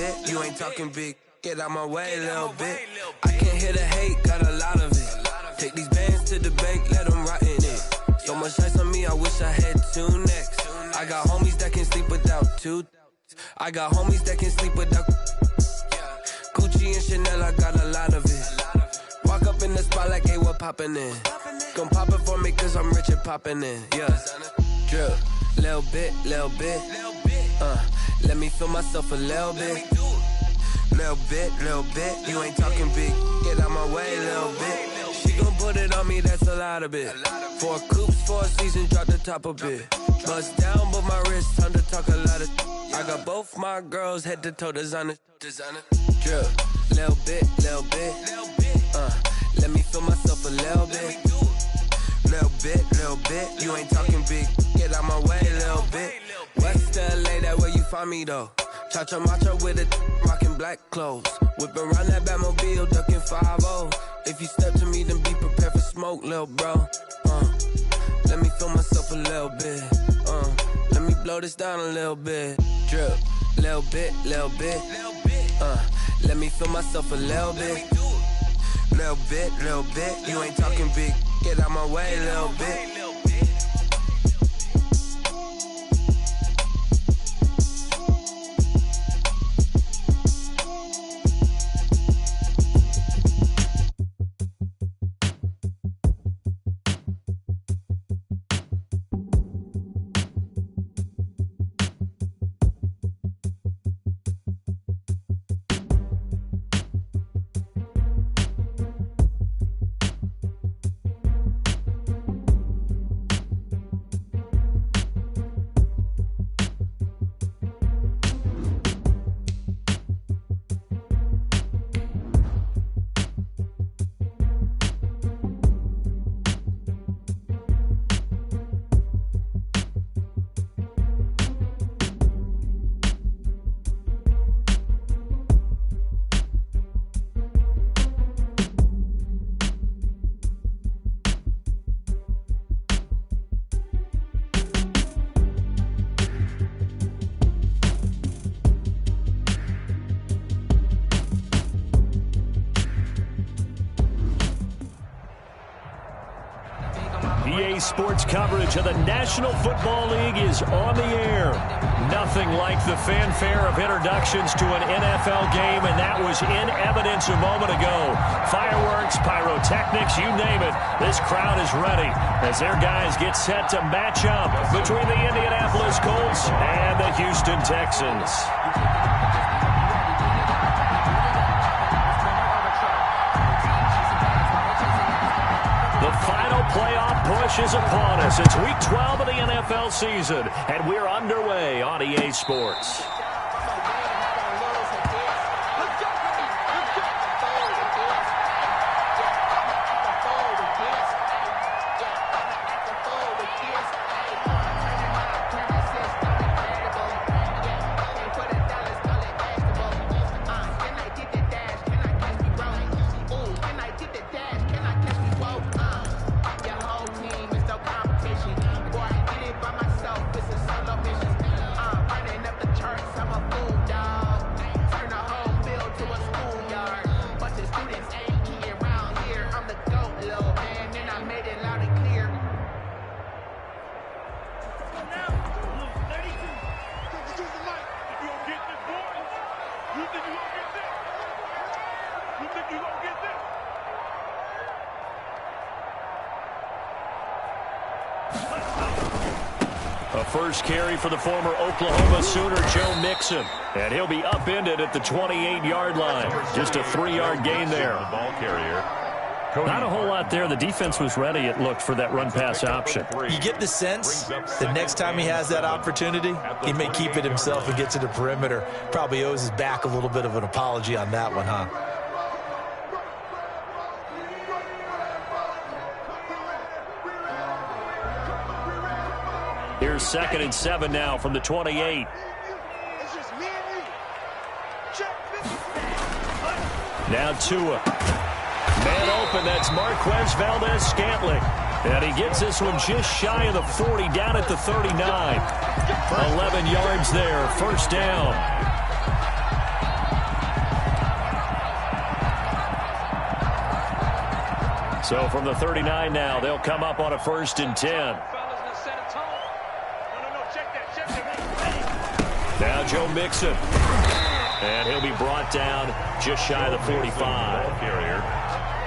bit. You ain't talking big. Get out my way, little bit. I can't hear the hate, got a lot of it. Take these bands to the bank, let them rot in it. So much ice on me, I wish I had 2 necks. I got homies that can sleep without 2. I got homies that can sleep without Gucci and Chanel, I got a lot of it. Walk up in the spot like, hey, what poppin' in? Gon' pop it for me cause I'm rich and poppin' in, yeah. Drip, little bit, let me feel myself a little bit. Little bit, you ain't talking big. Get out my way, little bit. She gon' put it on me, that's a lot of it. 4 coops, 4 seasons, drop the top a bit. Bust down, but my wrist, time to talk a lot of. I got both my girls head to toe designer. Drip, little bit, let me feel myself a little bit. Little bit, you ain't talking big. Get out my way, little bit. West LA, that where you find me though. Cha-cha matcha with it, rockin' black clothes. Whip around that Batmobile, ducking 5-0. If you step to me, then be prepared for smoke, lil' bro. Let me feel myself a little bit. Let me blow this down a little bit. Drip, little bit. Let me feel myself a little bit. Little bit, you ain't talking big. Get out my way, little bit. Sports coverage of the National Football League is on the air. Nothing like the fanfare of introductions to an NFL game, and that was in evidence a moment ago. Fireworks, pyrotechnics, you name it. This crowd is ready as their guys get set to match up between the Indianapolis Colts and the Houston Texans. The final playoff push is upon us. It's Week 12 of the NFL season, and we're underway on EA Sports. A first carry for the former Oklahoma Sooner, Joe Mixon. And he'll be upended at the 28-yard line. Just a 3-yard gain there. The ball carrier. Not a whole lot there. The defense was ready, it looked, for that run-pass option. You get the sense that next time he has that opportunity, he may keep it himself and get to the perimeter. Probably owes his back a little bit of an apology on that one, huh? Here's 2nd and 7 now from the 28. Now Tua. Man open, that's Marquez Valdez-Scantling. And he gets this one just shy of the 40, down at the 39. 11 yards there, first down. So from the 39 now, they'll come up on a 1st and 10. Now Joe Mixon. And he'll be brought down just shy of the 45.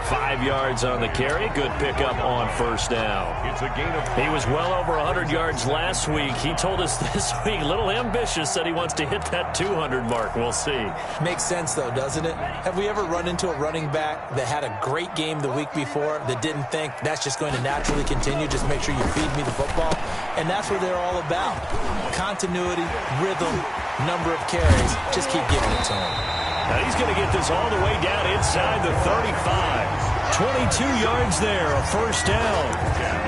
5 yards on the carry. Good pickup on 1st down. It's a gain of... He was well over 100 yards last week. He told us this week, a little ambitious, said he wants to hit that 200 mark. We'll see. Makes sense, though, doesn't it? Have we ever run into a running back that had a great game the week before that didn't think that's just going to naturally continue? Just make sure you feed me the football. And that's what they're all about. Continuity, rhythm, number of carries. Just keep giving it to him. Now he's going to get this all the way down inside the 35. 22 yards there, a 1st down.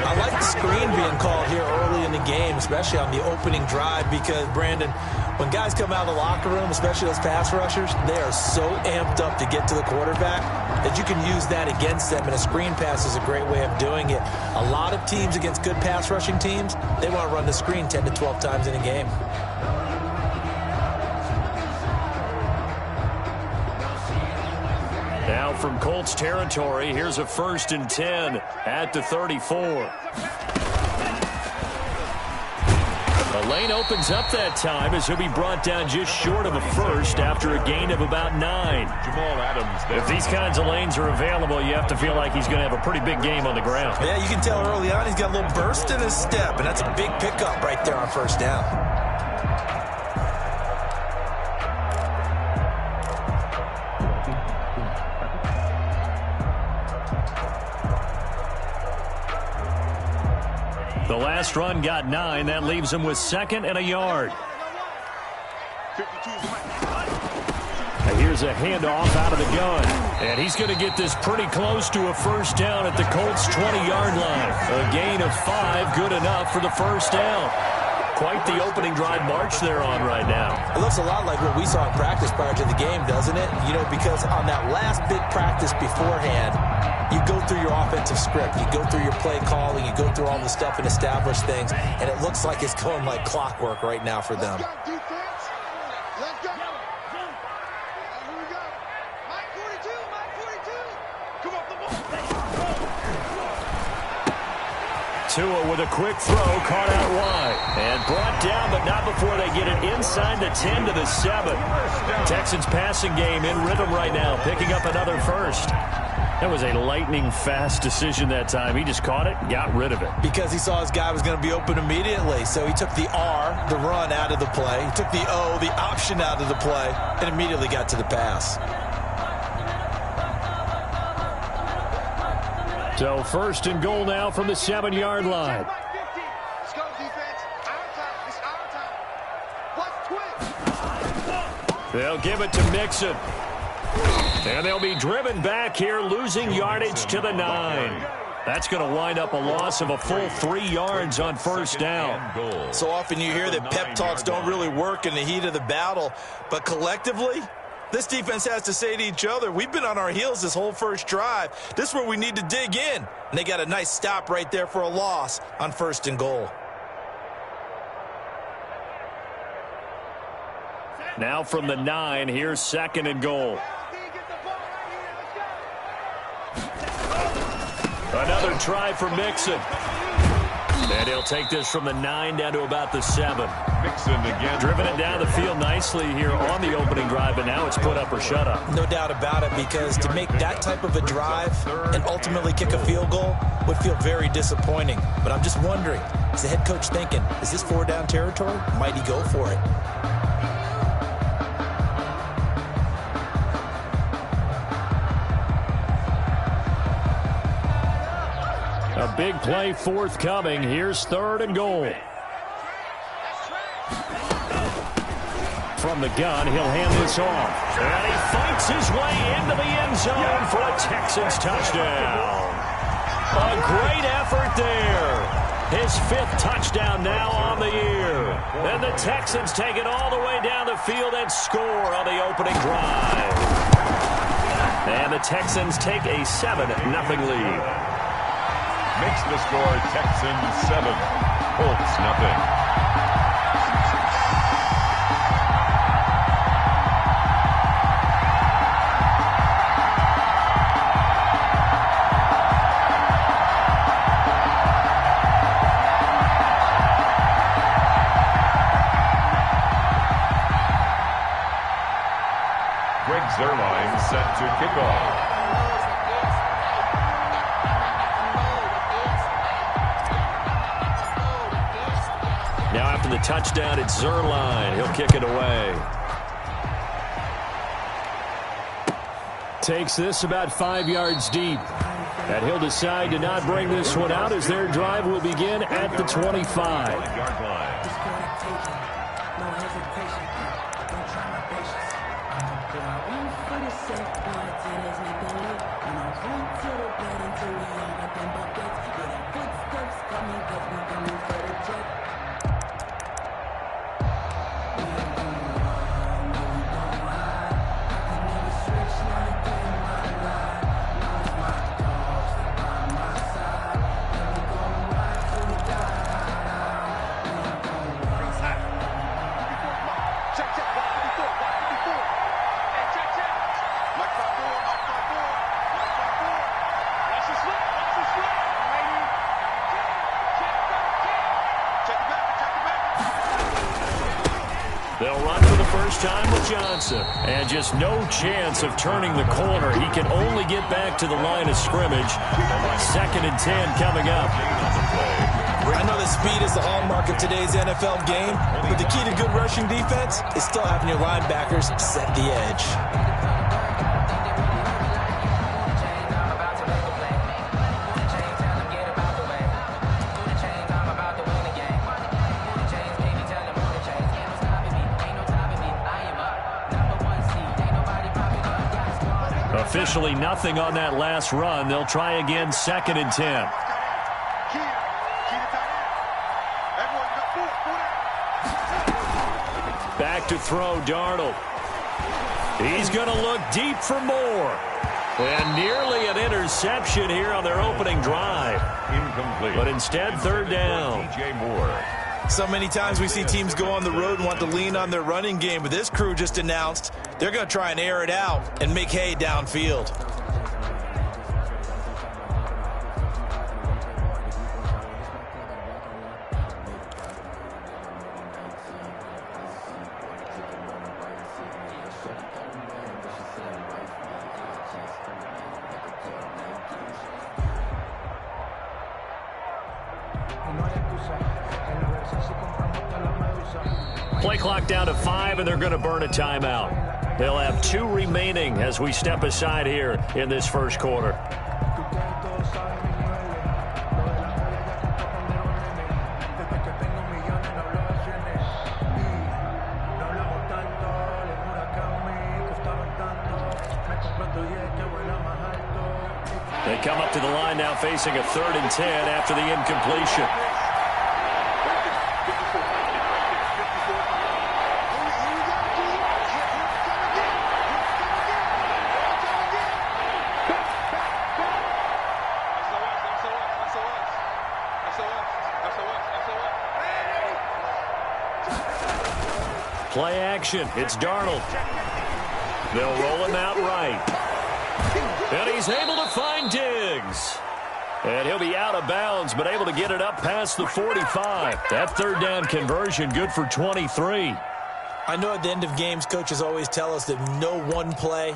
I like the screen being called here early in the game, especially on the opening drive, because, Brandon, when guys come out of the locker room, especially those pass rushers, they are so amped up to get to the quarterback that you can use that against them, and a screen pass is a great way of doing it. A lot of teams against good pass rushing teams, they want to run the screen 10 to 12 times in a game. Now from Colts territory, here's a 1st and 10 at the 34. The lane opens up that time as he'll be brought down just short of a 1st after a gain of about 9. Jamal Adams. If these kinds of lanes are available, you have to feel like he's going to have a pretty big game on the ground. Yeah, you can tell early on he's got a little burst in his step, and that's a big pickup right there on 1st down. The last run got 9. That leaves him with 2nd and a yard. Now here's a handoff out of the gun. And he's going to get this pretty close to a 1st down at the Colts' 20-yard line. A gain of 5, good enough for the 1st down. Quite the opening drive march they're on right now. It looks a lot like what we saw in practice prior to the game, doesn't it? You know, because on that last big practice beforehand, you go through your offensive script, you go through your play calling, you go through all the stuff and establish things, and it looks like it's going like clockwork right now for them. Let's go. Here we go. Mike 42, Mike 42. Come on, the ball. Tua with a quick throw, caught out wide. And brought down, but not before they get it inside the 10 to the 7. Texans passing game in rhythm right now, picking up another 1st. That was a lightning-fast decision that time. He just caught it, got rid of it. Because he saw his guy was going to be open immediately. So he took the R, the run, out of the play. He took the O, the option, out of the play, and immediately got to the pass. So 1st and goal now from the 7-yard line. Let's go, defense. Our time. It's our time. Let's twist. They'll give it to Mixon. And they'll be driven back here, losing yardage to the 9. That's going to wind up a loss of a full 3 yards on 1st down. So often you hear that pep talks don't really work in the heat of the battle, but collectively, this defense has to say to each other, we've been on our heels this whole 1st drive. This is where we need to dig in. And they got a nice stop right there for a loss on 1st and goal. Now from the 9, here's 2nd and goal. Another try for Mixon. And he'll take this from the 9 down to about the 7. Mixon again. Driven it down the field nicely here on the opening drive, but now it's put up or shut up. No doubt about it, because to make that type of a drive and ultimately kick a field goal would feel very disappointing. But I'm just wondering, is the head coach thinking, is this 4-down territory? Might he go for it? A big play forthcoming. Here's 3rd and goal. From the gun, he'll hand this off. And he fights his way into the end zone for a Texans touchdown. A great effort there. His 5th touchdown now on the year. And the Texans take it all the way down the field and score on the opening drive. And the Texans take a 7-0 lead. Makes the score Texans 7, Colts 0. Zerline set to kick off. Now after the touchdown, it's Zerline. He'll kick it away. Takes this about 5 yards deep. And he'll decide to not bring this one out as their drive will begin at the 25. They'll run for the first time with Johnson. And just no chance of turning the corner. He can only get back to the line of scrimmage. 2nd and 10 coming up. I know that speed is the hallmark of today's NFL game, but the key to good rushing defense is still having your linebackers set the edge. Officially nothing on that last run. They'll try again, 2nd and 10. Back to throw, Darnold. He's going to look deep for more. And nearly an interception here on their opening drive. Incomplete. But instead, 3rd down. DJ Moore. So many times we see teams go on the road and want to lean on their running game, but this crew just announced they're going to try and air it out and make hay downfield. Play clock down to 5, and they're going to burn a timeout. They'll have 2 remaining as we step aside here in this first quarter. They come up to the line now facing a 3rd and 10 after the incompletion. Play action. It's Darnold. They'll roll him out right. And he's able to find Diggs. And he'll be out of bounds, but able to get it up past the 45. That 3rd down conversion good for 23. I know at the end of games, coaches always tell us that no one play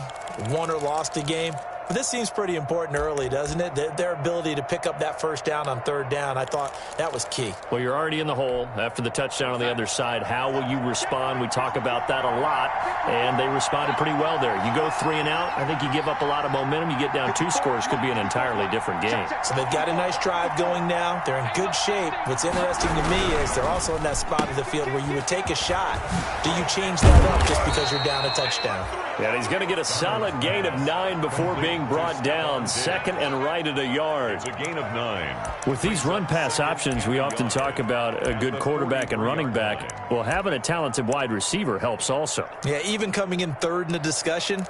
won or lost a game. But this seems pretty important early, doesn't it? Their ability to pick up that 1st down on 3rd down, I thought that was key. Well, you're already in the hole after the touchdown on the other side. How will you respond? We talk about that a lot, and they responded pretty well there. You go 3 and out, I think you give up a lot of momentum. You get down 2 scores, could be an entirely different game. So they've got a nice drive going now. They're in good shape. What's interesting to me is they're also in that spot of the field where you would take a shot. Do you change that up just because you're down a touchdown? Yeah, he's going to get a solid gain of 9 before being brought down. 2nd and right at a yard. It's a gain of 9. With these run-pass options, we often talk about a good quarterback and running back. Well, having a talented wide receiver helps also. Yeah, even coming in 3rd in the discussion,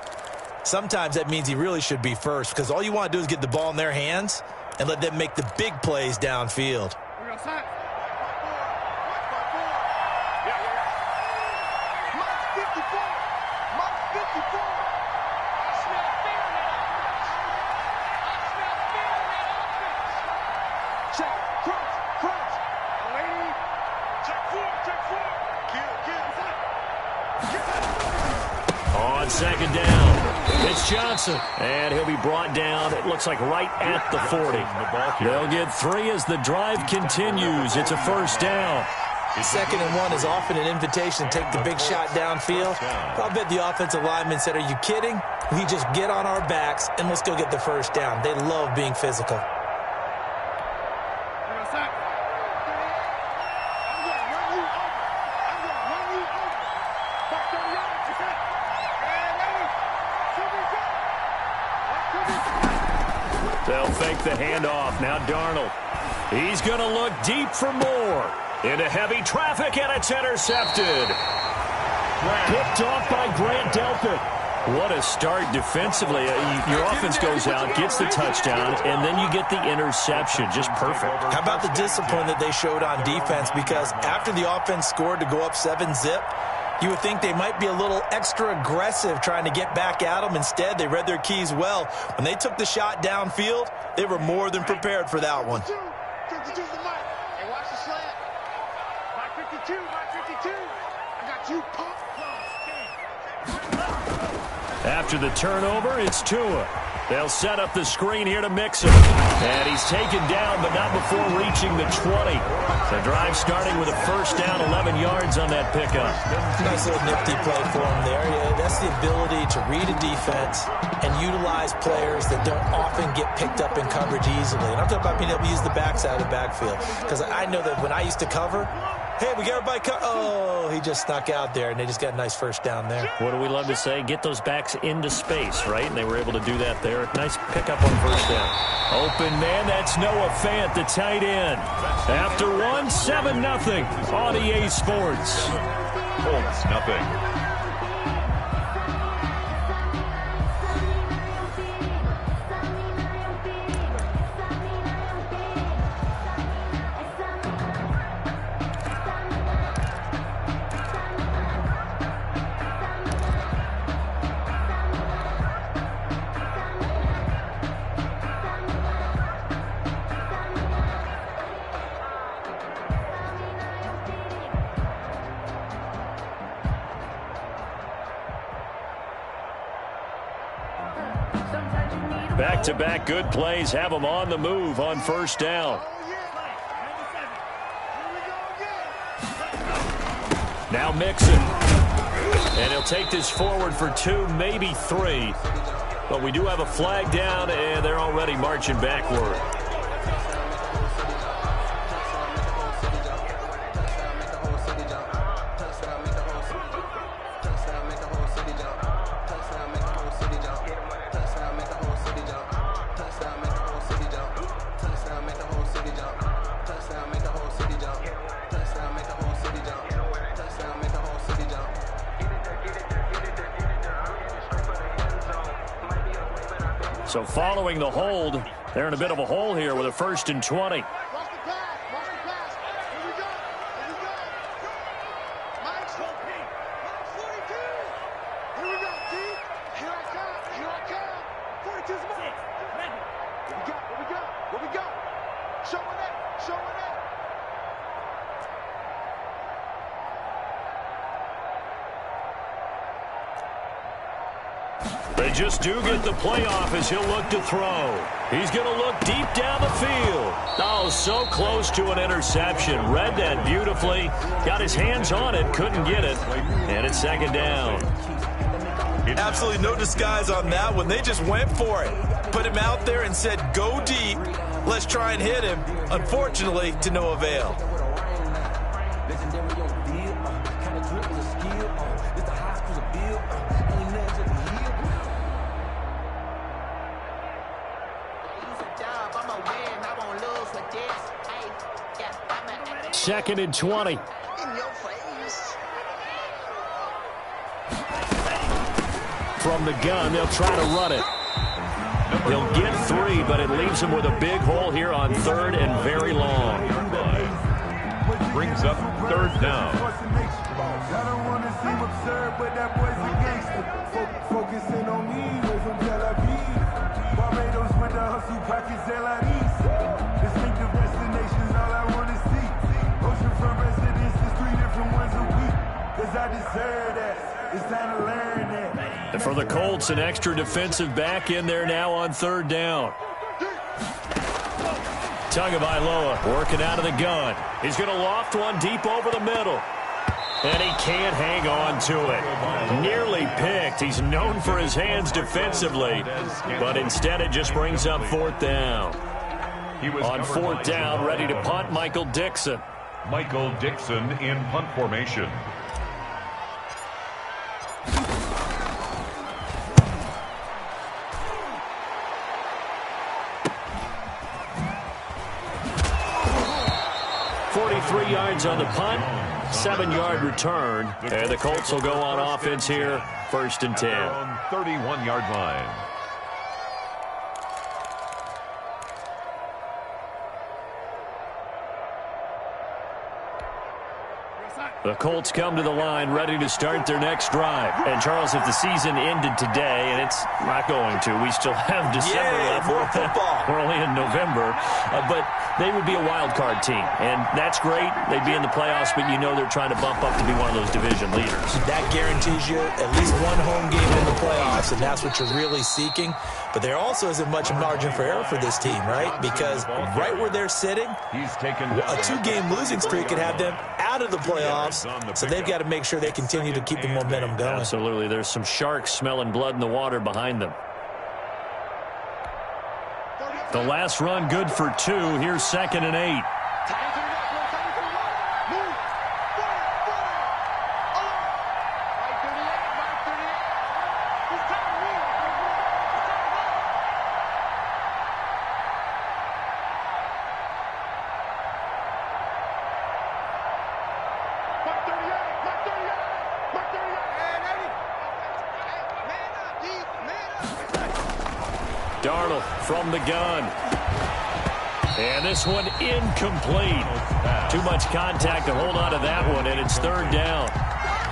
sometimes that means he really should be first because all you want to do is get the ball in their hands and let them make the big plays downfield. On second down, it's Johnson. And he'll be brought down, it looks like right at the 40. They'll get 3 as the drive continues. It's a first down. 2nd and 1 is often an invitation to take the big shot downfield. I'll bet the offensive lineman said, are you kidding? We just get on our backs and let's go get the first down. They love being physical. They'll fake the handoff. Now Darnold. He's going to look deep for more. Into heavy traffic, and it's intercepted. Picked off by Grant Delpit. What a start defensively. Your offense goes out, gets the touchdown, and then you get the interception. Just perfect. How about the discipline that they showed on defense? Because after the offense scored to go up 7-zip, you would think they might be a little extra aggressive trying to get back at them. Instead, they read their keys well. When they took the shot downfield, they were more than prepared for that one. 52 the mic. Hey, watch the slant. Mike 52, Mike 52. I got you pumped. After the turnover, it's Tua. They'll set up the screen here to mix him. And he's taken down, but not before reaching the 20. The drive starting with a first down, 11 yards on that pickup. Nice little nifty play for him there. Yeah, that's the ability to read a defense and utilize players that don't often get picked up in coverage easily. And I'm talking about being able to use the backside of the backfield. Because I know that when I used to cover, hey, we got everybody oh, he just snuck out there, and they just got a nice first down there. What do we love to say? Get those backs into space, right? And they were able to do that there. Nice pickup on first down. Open man, that's Noah Fant, the tight end. After 1, 7-0 on EA Sports. Colts, nothing. Back-to-back good plays have them on the move on first down. Now Mixon. And he'll take this forward for 2, maybe 3. But we do have a flag down, and they're already marching backward. So following the hold, they're in a bit of a hole here with a 1st and 20. They just do get the playoff as he'll look to throw. He's going to look deep down the field. Oh, so close to an interception. Read that beautifully. Got his hands on it, couldn't get it. And it's 2nd down. Absolutely no disguise on that one. They just went for it. Put him out there and said, go deep. Let's try and hit him. Unfortunately, to no avail. Second and 20. From the gun, they'll try to run it. He'll get 3, but it leaves him with a big hole here on 3rd and very long. Brings up 3rd down. I don't want to seem absurd, but that boy's a gangster. Focusing on me, way from Tel Aviv. Barbados with the hustle pockets, LIDs. Distinctive destinations, all I want to see. Oceanfront residence, 3 different ones a week. Cause I deserve that. It's time to learn that. And for the Colts, an extra defensive back in there now on third down. Tagovailoa working out of the gun. He's going to loft one deep over the middle. And he can't hang on to it. Nearly picked. He's known for his hands defensively. But instead it just brings up fourth down. On fourth down, ready to punt, Michael Dixon. Michael Dixon in punt formation. .43 yards on the punt, 7-yard return, and the Colts will go on offense here, 1st and 10. 31-yard line. The Colts come to the line ready to start their next drive. And, Charles, if the season ended today, and it's not going to, we still have December left. More football. We're only in November. But they would be a wild card team. And that's great. They'd be in the playoffs, but you know they're trying to bump up to be one of those division leaders. That guarantees you at least one home game in the playoffs, and that's what you're really seeking. But there also isn't much margin for error for this team, right? Because right where they're sitting, He's taken a 2-game losing streak could have them out of the playoffs. So they've got to make sure they continue to keep the momentum going. Absolutely. There's some sharks smelling blood in the water behind them. The last run good for 2. Here's 2nd and 8. Darnold from the gun. And this one incomplete. Too much contact to hold on to that one, and it's 3rd down.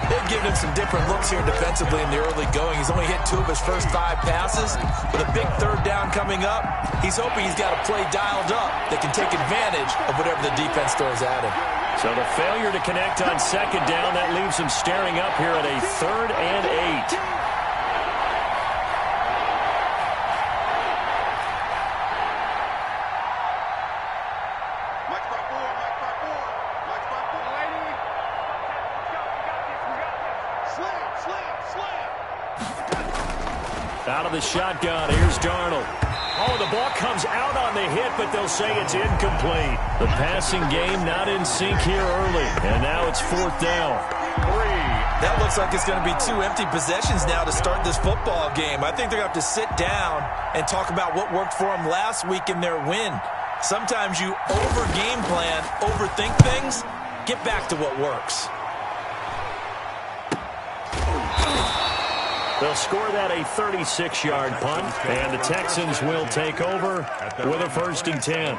They've given him some different looks here defensively in the early going. He's only hit 2 of his first 5 passes. With a big 3rd down coming up, he's hoping he's got a play dialed up that can take advantage of whatever the defense throws at him. So the failure to connect on 2nd down, that leaves him staring up here at a 3rd and 8. Out of the shotgun, here's Darnold. Oh, the ball comes out on the hit, but they'll say it's incomplete. The passing game not in sync here early, and now it's 4th down. 3. That looks like it's going to be 2 empty possessions now to start this football game. I think they're going to have to sit down and talk about what worked for them last week in their win. Sometimes you over-game plan, overthink things, get back to what works. They'll score that a 36-yard punt, and the Texans will take over with a 1st and 10.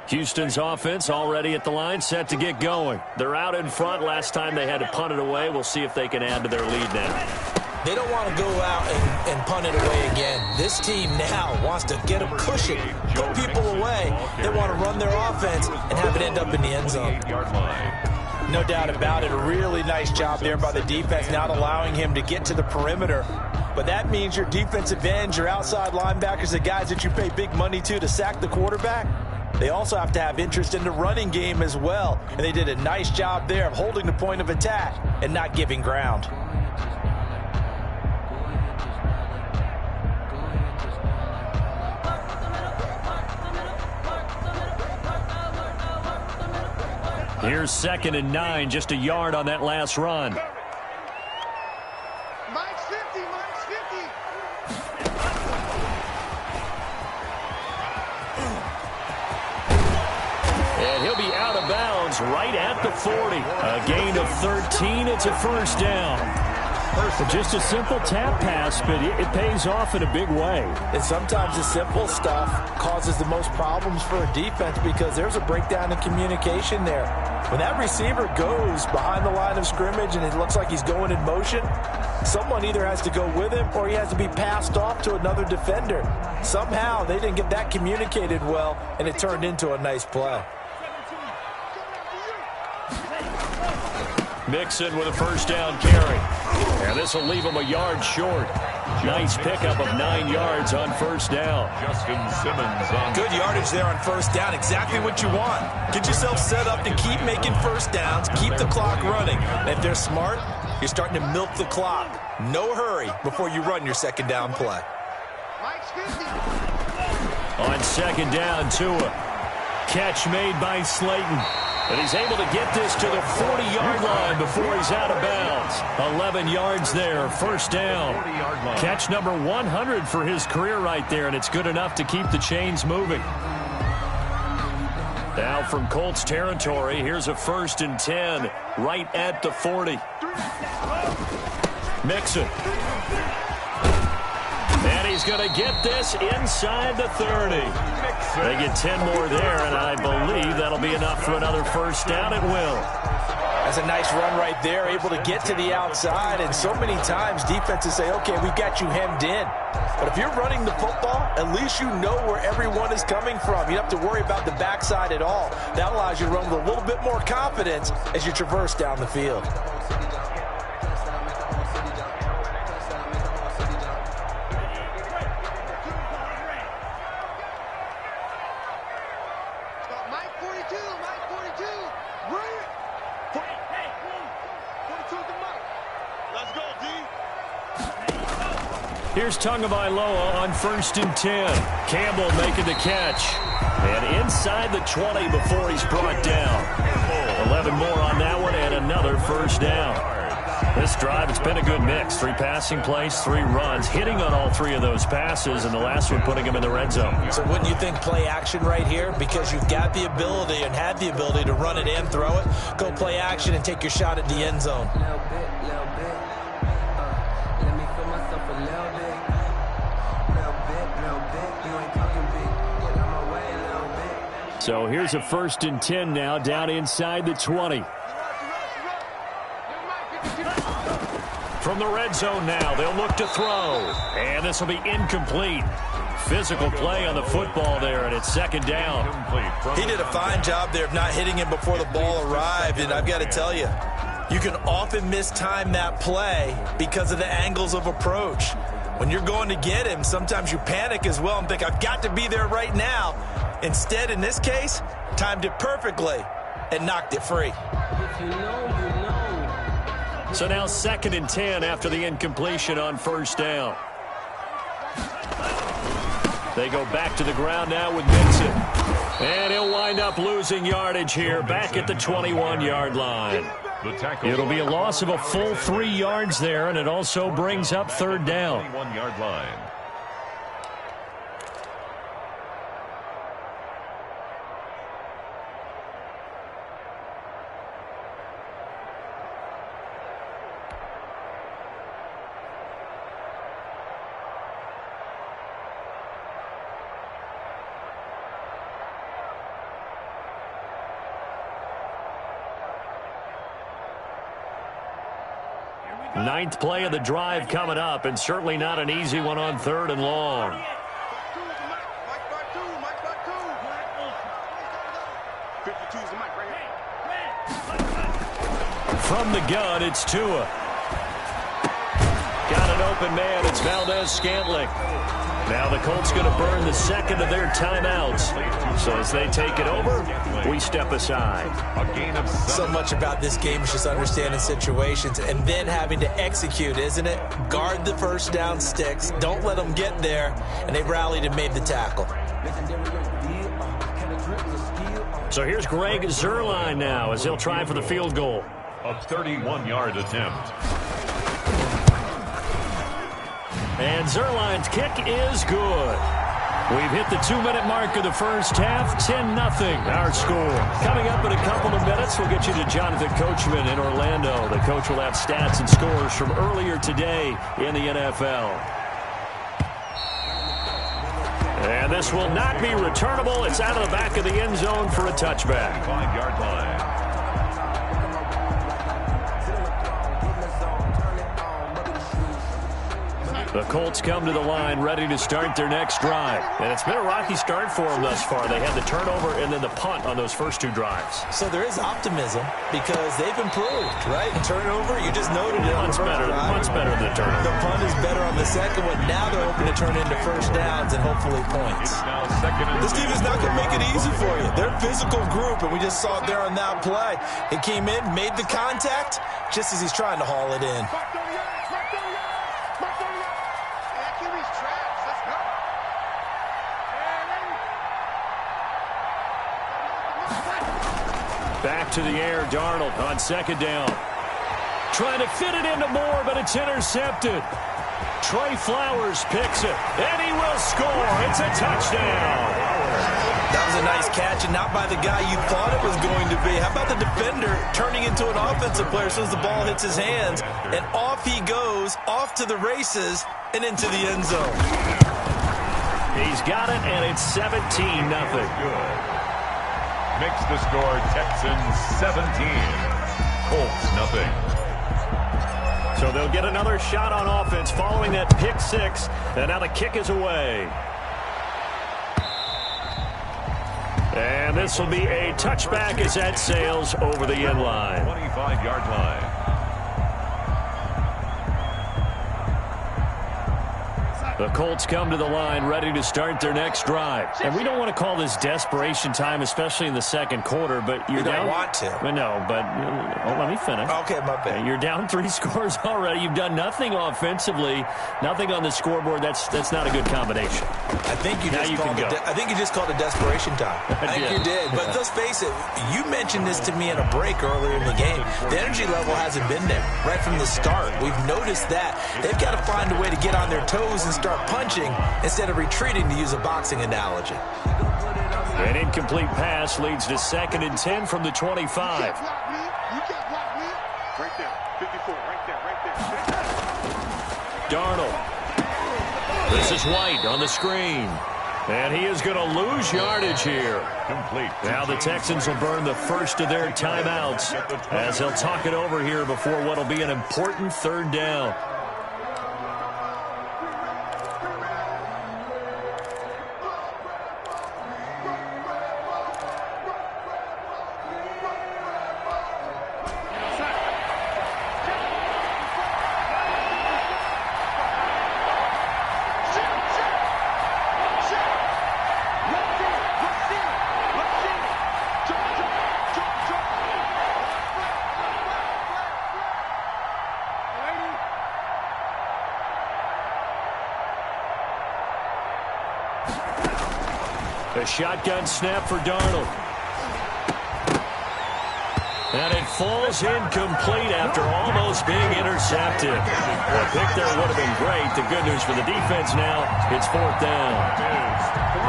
Houston's offense already at the line, set to get going. They're out in front. Last time they had to punt it away. We'll see if they can add to their lead now. They don't want to go out and punt it away again. This team now wants to get a cushion, put people away. They want to run their offense and have it end up in the end zone. No doubt about it. A really nice job there by the defense, not allowing him to get to the perimeter. But that means your defensive ends, your outside linebackers, the guys that you pay big money to sack the quarterback, they also have to have interest in the running game as well. And they did a nice job there of holding the point of attack and not giving ground. Here's 2nd and 9, just a yard on that last run. Mike's 50, Mike's 50. And he'll be out of bounds right at the 40. A gain of 13. It's a 1st down. But just a simple tap pass, but it pays off in a big way. And sometimes the simple stuff causes the most problems for a defense because there's a breakdown in communication there. When that receiver goes behind the line of scrimmage and it looks like he's going in motion, someone either has to go with him or he has to be passed off to another defender. Somehow they didn't get that communicated well, and it turned into a nice play. Mixon with a first down carry. And this will leave him a yard short. Nice pickup of 9 yards on first down. Justin Simmons on. Good yardage there on first down. Exactly what you want. Get yourself set up to keep making first downs, keep the clock running. And if they're smart, you're starting to milk the clock. No hurry before you run your second down play. On second down, Tua. Catch made by Slayton. And he's able to get this to the 40-yard line before he's out of bounds. 11 yards there, first down. Catch number 100 for his career right there, and it's good enough to keep the chains moving. Now from Colts territory, here's a 1st and 10 right at the 40. Mixon. And he's going to get this inside the 30. They get 10 more there, and I believe that'll be enough for another first down. It will. That's a nice run right there, able to get to the outside. And so many times defenses say, okay, we've got you hemmed in. But if you're running the football, at least you know where everyone is coming from. You don't have to worry about the backside at all. That allows you to run with a little bit more confidence as you traverse down the field. Here's Tagovailoa on 1st and 10. Campbell making the catch. And inside the 20 before he's brought down. 11 more on that one and another first down. This drive, it's been a good mix. 3 passing plays, 3 runs, hitting on all 3 of those passes, and the last one putting him in the red zone. So wouldn't you think play action right here? Because you've got the ability and had the ability to run it and throw it. Go play action and take your shot at the end zone. So here's a 1st and 10 now, down inside the 20. From the red zone now, they'll look to throw. And this will be incomplete. Physical play on the football there, and it's second down. He did a fine job there of not hitting him before the ball arrived, and I've got to tell you, you can often mistime that play because of the angles of approach. When you're going to get him, sometimes you panic as well and think, I've got to be there right now. Instead, in this case, timed it perfectly and knocked it free. So now 2nd and 10 after the incompletion on first down. They go back to the ground now with Mixon. And he'll wind up losing yardage here back at the 21-yard line. It'll be a loss of a full 3 yards there, and it also brings up 3rd down. 21-yard line. Ninth play of the drive coming up, and certainly not an easy one on 3rd and long. From the gun, it's Tua. Got an open man. It's Valdez-Scantling. Now the Colts going to burn the 2nd of their timeouts. So as they take it over, we step aside. So much about this game is just understanding situations and then having to execute, isn't it? Guard the first down sticks. Don't let them get there. And they rallied and made the tackle. So here's Greg Zuerlein now as he'll try for the field goal. A 31-yard attempt. And Zuerlein's kick is good. We've hit the 2-minute mark of the first half, 10-0 our score. Coming up in a couple of minutes, we'll get you to Jonathan Coachman in Orlando. The coach will have stats and scores from earlier today in the NFL. And this will not be returnable. It's out of the back of the end zone for a touchback. 5-yard line. The Colts come to the line ready to start their next drive. And it's been a rocky start for them thus far. They had the turnover and then the punt on those first two drives. So there is optimism because they've improved, right? Turnover, you just noted it. Punt's better than the turnover. The punt is better on the second one. Now they're hoping to turn into first downs and hopefully points. This team is not going to make it easy for you. They're a physical group, and we just saw it there on that play. He came in, made the contact, just as he's trying to haul it in. Back to the air, Darnold on second down. Trying to fit it into Moore, but it's intercepted. Trey Flowers picks it, and he will score. It's a touchdown. That was a nice catch, and not by the guy you thought it was going to be. How about the defender turning into an offensive player as soon as the ball hits his hands, and off he goes, off to the races, and into the end zone. He's got it, and it's 17-0. Good. Makes the score Texans 17, Colts nothing. So they'll get another shot on offense following that pick six, and now the kick is away. And this will be a touchback as that sails over the end line. 25-yard line. The Colts come to the line ready to start their next drive. And we don't want to call this desperation time, especially in the second quarter, but you're down. You don't want to. No, but let me finish. Okay, my bad. You're down 3 scores already. You've done nothing offensively, nothing on the scoreboard. That's not a good combination. I think you just called it desperation time. I think you did. But let's face it, you mentioned this to me in a break earlier in the game. The energy level hasn't been there right from the start. We've noticed that. They've got to find a way to get on their toes and start punching instead of retreating, to use a boxing analogy. An incomplete pass leads to 2nd and 10 from the 25. You can't block me. Right there. 54. Right there. Darnold. This is White on the screen. And he is going to lose yardage here. Complete. Now the Texans will burn the first of their timeouts as they'll talk it over here before what will be an important 3rd down. A shotgun snap for Darnold. And it falls incomplete after almost being intercepted. The pick there would have been great. The good news for the defense now, it's 4th down.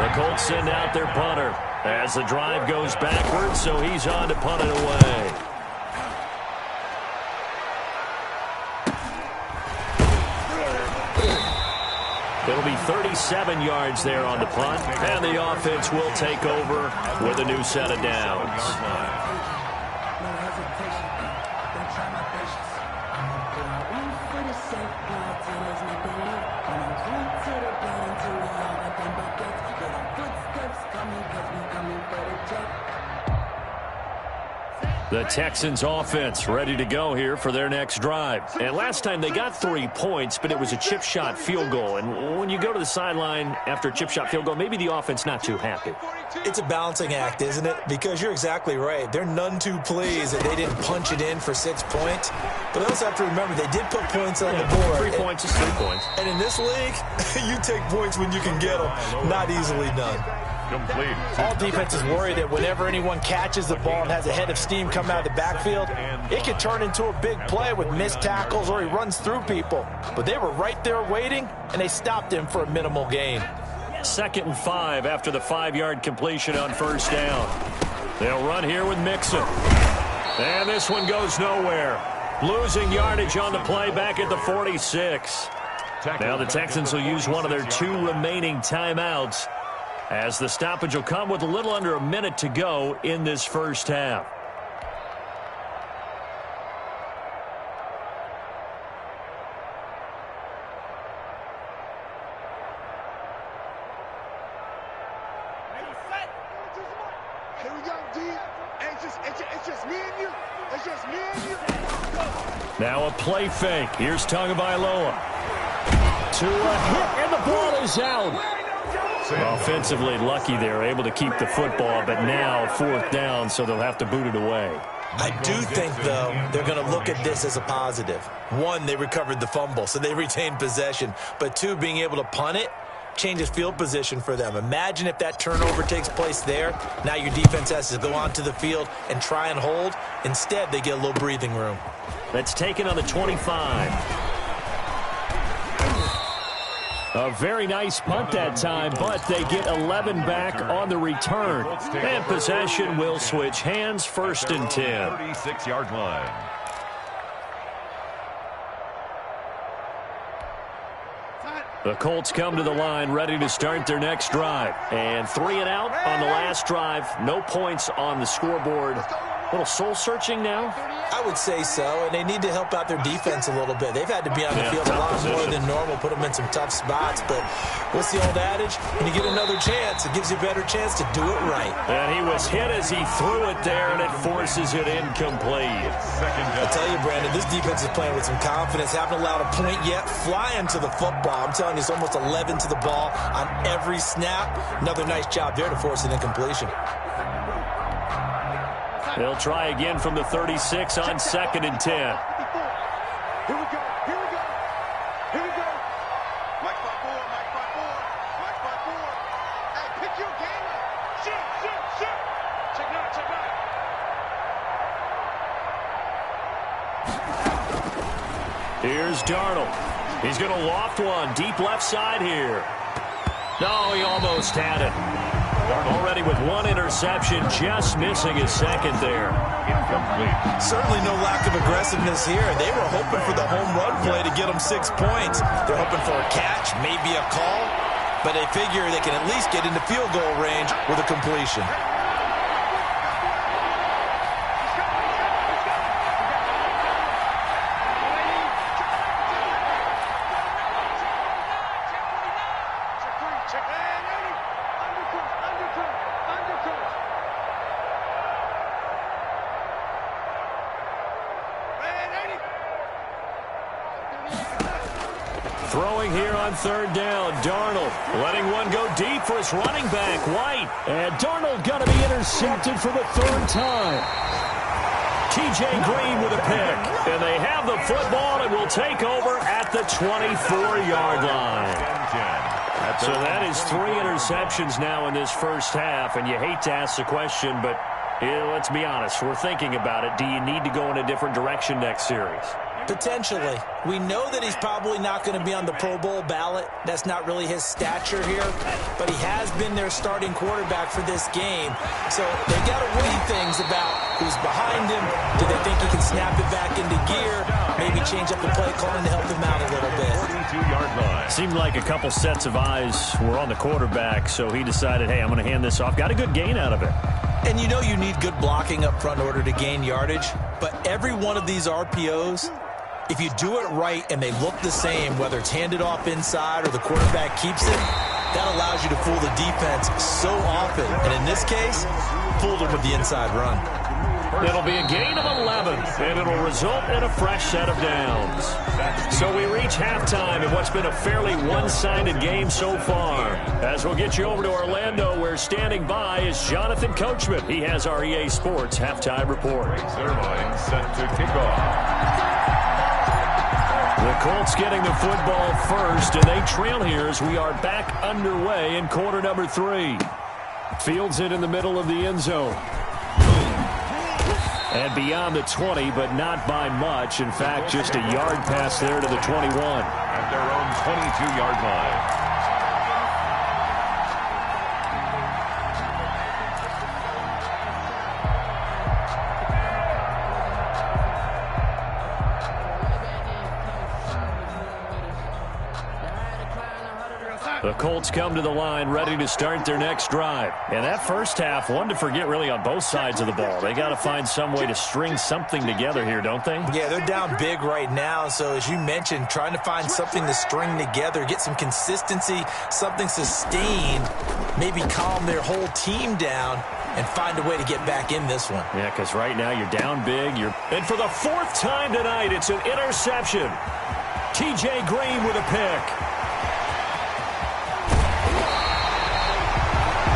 The Colts send out their punter as the drive goes backwards, so he's on to punt it away. It'll be 37 yards there on the punt, and the offense will take over with a new set of downs. The Texans offense ready to go here for their next drive. And last time they got 3 points, but it was a chip shot field goal. And when you go to the sideline after a chip shot field goal, maybe the offense not too happy. It's a balancing act, isn't it? Because you're exactly right. They're none too pleased that they didn't punch it in for 6 points. But they also have to remember they did put points on the board. 3 points is 3 points. And in this league, you take points when you can get them. Not easily done. Complete. All defenses worry that whenever anyone catches the ball and has a head of steam come out of the backfield, it could turn into a big play with missed tackles or he runs through people. But they were right there waiting, and they stopped him for a minimal gain. 2nd and 5 after the 5-yard completion on first down. They'll run here with Mixon. And this one goes nowhere. Losing yardage on the play back at the 46. Now the Texans will use one of their 2 remaining timeouts, as the stoppage will come with a little under a minute to go in this first half. Here we go, D. It's just me and you. It's just me and you. Now a play fake. Here's Tagovailoa. To a hit, and the ball is out. Offensively lucky they're able to keep the football, but now 4th down, so they'll have to boot it away. I do think, though, they're going to look at this as a positive. 1, they recovered the fumble, so they retained possession. But 2, being able to punt it changes field position for them. Imagine if that turnover takes place there. Now your defense has to go onto the field and try and hold. Instead, they get a little breathing room. That's taken on the 25. A very nice punt that time, but they get 11 back on the return. And possession will switch hands, 1st and 10. 36-yard line. The Colts come to the line, ready to start their next drive. And 3 and out on the last drive. No points on the scoreboard. A little soul-searching now? I would say so, and they need to help out their defense a little bit. They've had to be on the field a lot more than normal, put them in some tough spots. But what's the old adage? When you get another chance, it gives you a better chance to do it right. And he was hit as he threw it there, and it forces it incomplete. I tell you, Brandon, this defense is playing with some confidence. Haven't allowed a point yet. Flying to the football. I'm telling you, it's almost 11 to the ball on every snap. Another nice job there to force an incompletion. They'll try again from the 36 on 2nd and 10. Here we go. Here we go. Here we go. Mike 5-4. Mike 5-4. Mike 5-4. Hey, pick your game up. Shit. Check out. Here's Darnold. He's going to loft one deep left side here. No, he almost had it. Already with 1 interception, just missing his 2nd there. Incomplete. Certainly no lack of aggressiveness here. They were hoping for the home run play to get them 6 points. They're hoping for a catch, maybe a call, but they figure they can at least get into field goal range with a completion. Throwing here on 3rd down, Darnold letting one go deep for his running back, White. And Darnold going to be intercepted for the 3rd time. T.J. Green with a pick. And they have the football and will take over at the 24-yard line. So that is 3 interceptions now in this first half. And you hate to ask the question, but let's be honest. We're thinking about it. Do you need to go in a different direction next series? Potentially. We know that he's probably not going to be on the Pro Bowl ballot. That's not really his stature here. But he has been their starting quarterback for this game. So they've got to weigh things about who's behind him. Do they think he can snap it back into gear? Maybe change up the play calling to help him out a little bit. 42-yard line. Seemed like a couple sets of eyes were on the quarterback, so he decided, hey, I'm going to hand this off. Got a good gain out of it. And you know you need good blocking up front in order to gain yardage. But every one of these RPOs, if you do it right and they look the same, whether it's handed off inside or the quarterback keeps it, that allows you to fool the defense so often. And in this case, fooled them with the inside run. It'll be a gain of 11, and it'll result in a fresh set of downs. So we reach halftime in what's been a fairly one-sided game so far. As we'll get you over to Orlando, where standing by is Jonathan Coachman. He has our EA Sports halftime report. Line set to kick off. The Colts getting the football first, and they trail here as we are back underway in quarter number 3. Fields it in the middle of the end zone. And beyond the 20, but not by much. In fact, just a yard pass there to the 21. At their own 22-yard line. The Colts come to the line ready to start their next drive. And that first half, one to forget really on both sides of the ball. They got to find some way to string something together here, don't they? Yeah, they're down big right now. So as you mentioned, trying to find something to string together, get some consistency, something sustained, maybe calm their whole team down and find a way to get back in this one. Yeah, because right now you're down big. And for the fourth time tonight, it's an interception. T.J. Green with a pick.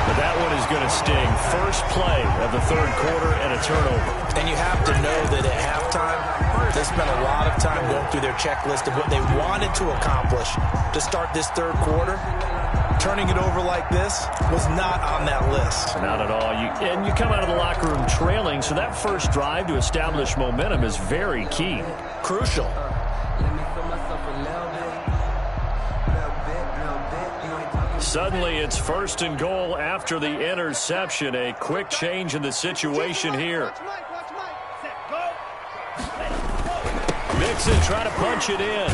But that one is going to sting. First play of the third quarter and a turnover. And you have to know that at halftime, they spent a lot of time going through their checklist of what they wanted to accomplish to start this third quarter. Turning it over like this was not on that list. Not at all. And you come out of the locker room trailing, so that first drive to establish momentum is very key. Crucial. Suddenly, it's first and goal after the interception. A quick change in the situation here. Mixon trying to punch it in.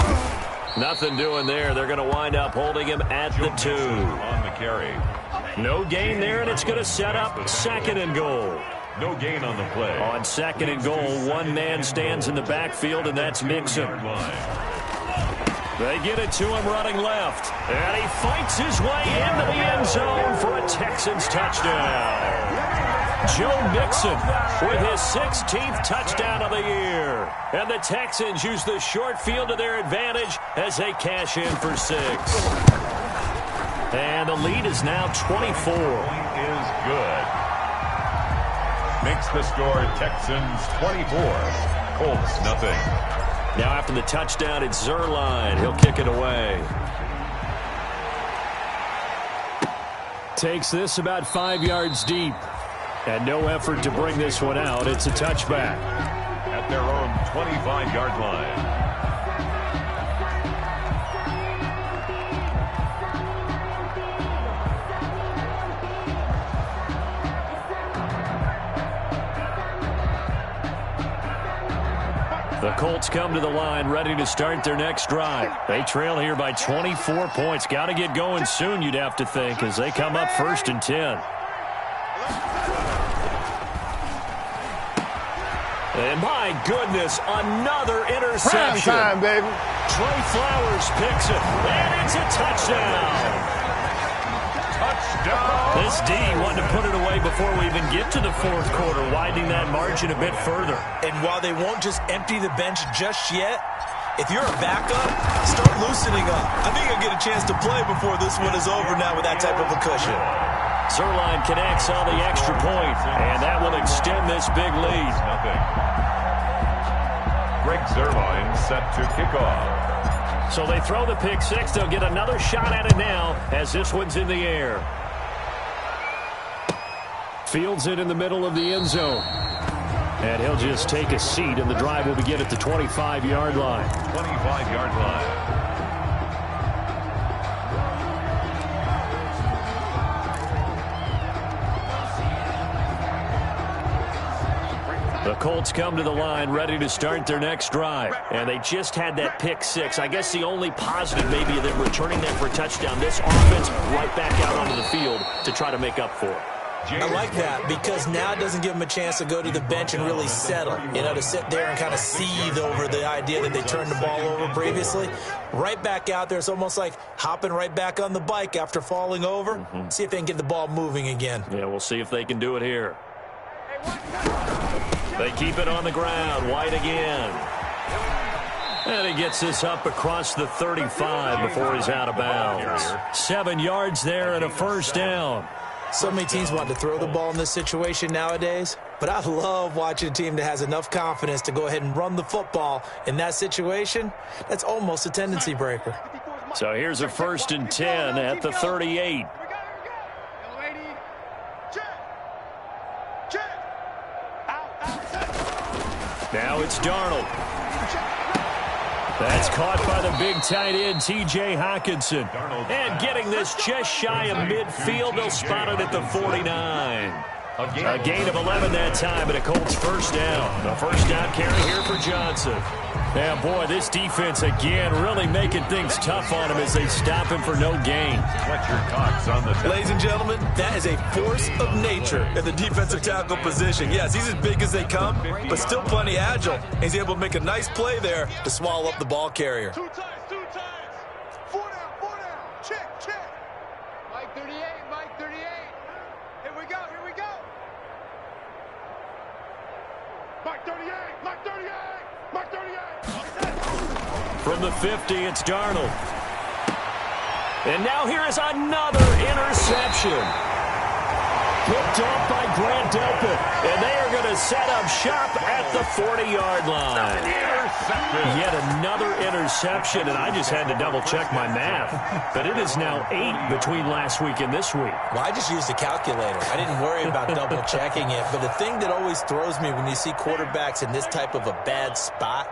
Nothing doing there. They're going to wind up holding him at the 2. On the carry. No gain there, and it's going to set up second and goal. No gain on the play. On second and goal, one man stands in the backfield, and that's Mixon. They get it to him running left. And he fights his way into the end zone for a Texans touchdown. Joe Mixon with his 16th touchdown of the year. And the Texans use the short field to their advantage as they cash in for 6. And the lead is now 24. Point is good. Makes the score Texans 24. Colts nothing. Now after the touchdown, it's Zerline. He'll kick it away. Takes this about 5 yards deep. And no effort to bring this one out. It's a touchback. At their own 25-yard line. The Colts come to the line ready to start their next drive. They trail here by 24 points. Got to get going soon, you'd have to think, as they come up 1st and 10. And my goodness, another interception. Prime time, baby. Trey Flowers picks it, and it's a touchdown. Touchdown. This D wanted to put it away before we even get to the fourth quarter, widening that margin a bit further. And while they won't just empty the bench just yet, if you're a backup, start loosening up. I think you'll get a chance to play before this one is over now with that type of a cushion. Zerline connects on the extra point, and that will extend this big lead. Nothing. Greg Zerline set to kick off. So they throw the pick 6. They'll get another shot at it now as this one's in the air. Fields it in the middle of the end zone. And he'll just take a seat, and the drive will begin at the 25-yard line. 25-yard line. The Colts come to the line ready to start their next drive. And they just had that pick 6. I guess the only positive maybe of them returning that for a touchdown. This offense right back out onto the field to try to make up for it. I like that because now it doesn't give them a chance to go to the bench and really settle, to sit there and kind of seethe over the idea that they turned the ball over previously. Right back out there, it's almost like hopping right back on the bike after falling over. See if they can get the ball moving again. Yeah, we'll see if they can do it here. They keep it on the ground. White again. And he gets this up across the 35 before he's out of bounds. 7 yards there and a first down. So many teams want to throw the ball in this situation nowadays, but I love watching a team that has enough confidence to go ahead and run the football in that situation. That's almost a tendency breaker. So here's a 1st and 10 at the 38. Now it's Darnold. That's caught by the big tight end, T.J. Hockenson. And getting this just shy of midfield, they'll spot it at the 49. A gain of 11 that time, and a Colts first down. A first down carry here for Johnson. Yeah, boy, this defense again really making things tough on him as they stop him for no gain. What's your thoughts on the tackle? Ladies and gentlemen, that is a force of nature in the defensive tackle position. Yes, he's as big as they come, but still plenty agile. He's able to make a nice play there to swallow up the ball carrier. Two times. 4 down. Check. Mike 38. Here we go. Mike 38. From the 50, it's Darnold. And now here is another interception. Picked off by Grant Delpit. And they are going to set up shop at the 40-yard line. Yet another interception, and I just had to double-check my math. But it is now 8 between last week and this week. Well, I just used a calculator. I didn't worry about double-checking it. But the thing that always throws me when you see quarterbacks in this type of a bad spot,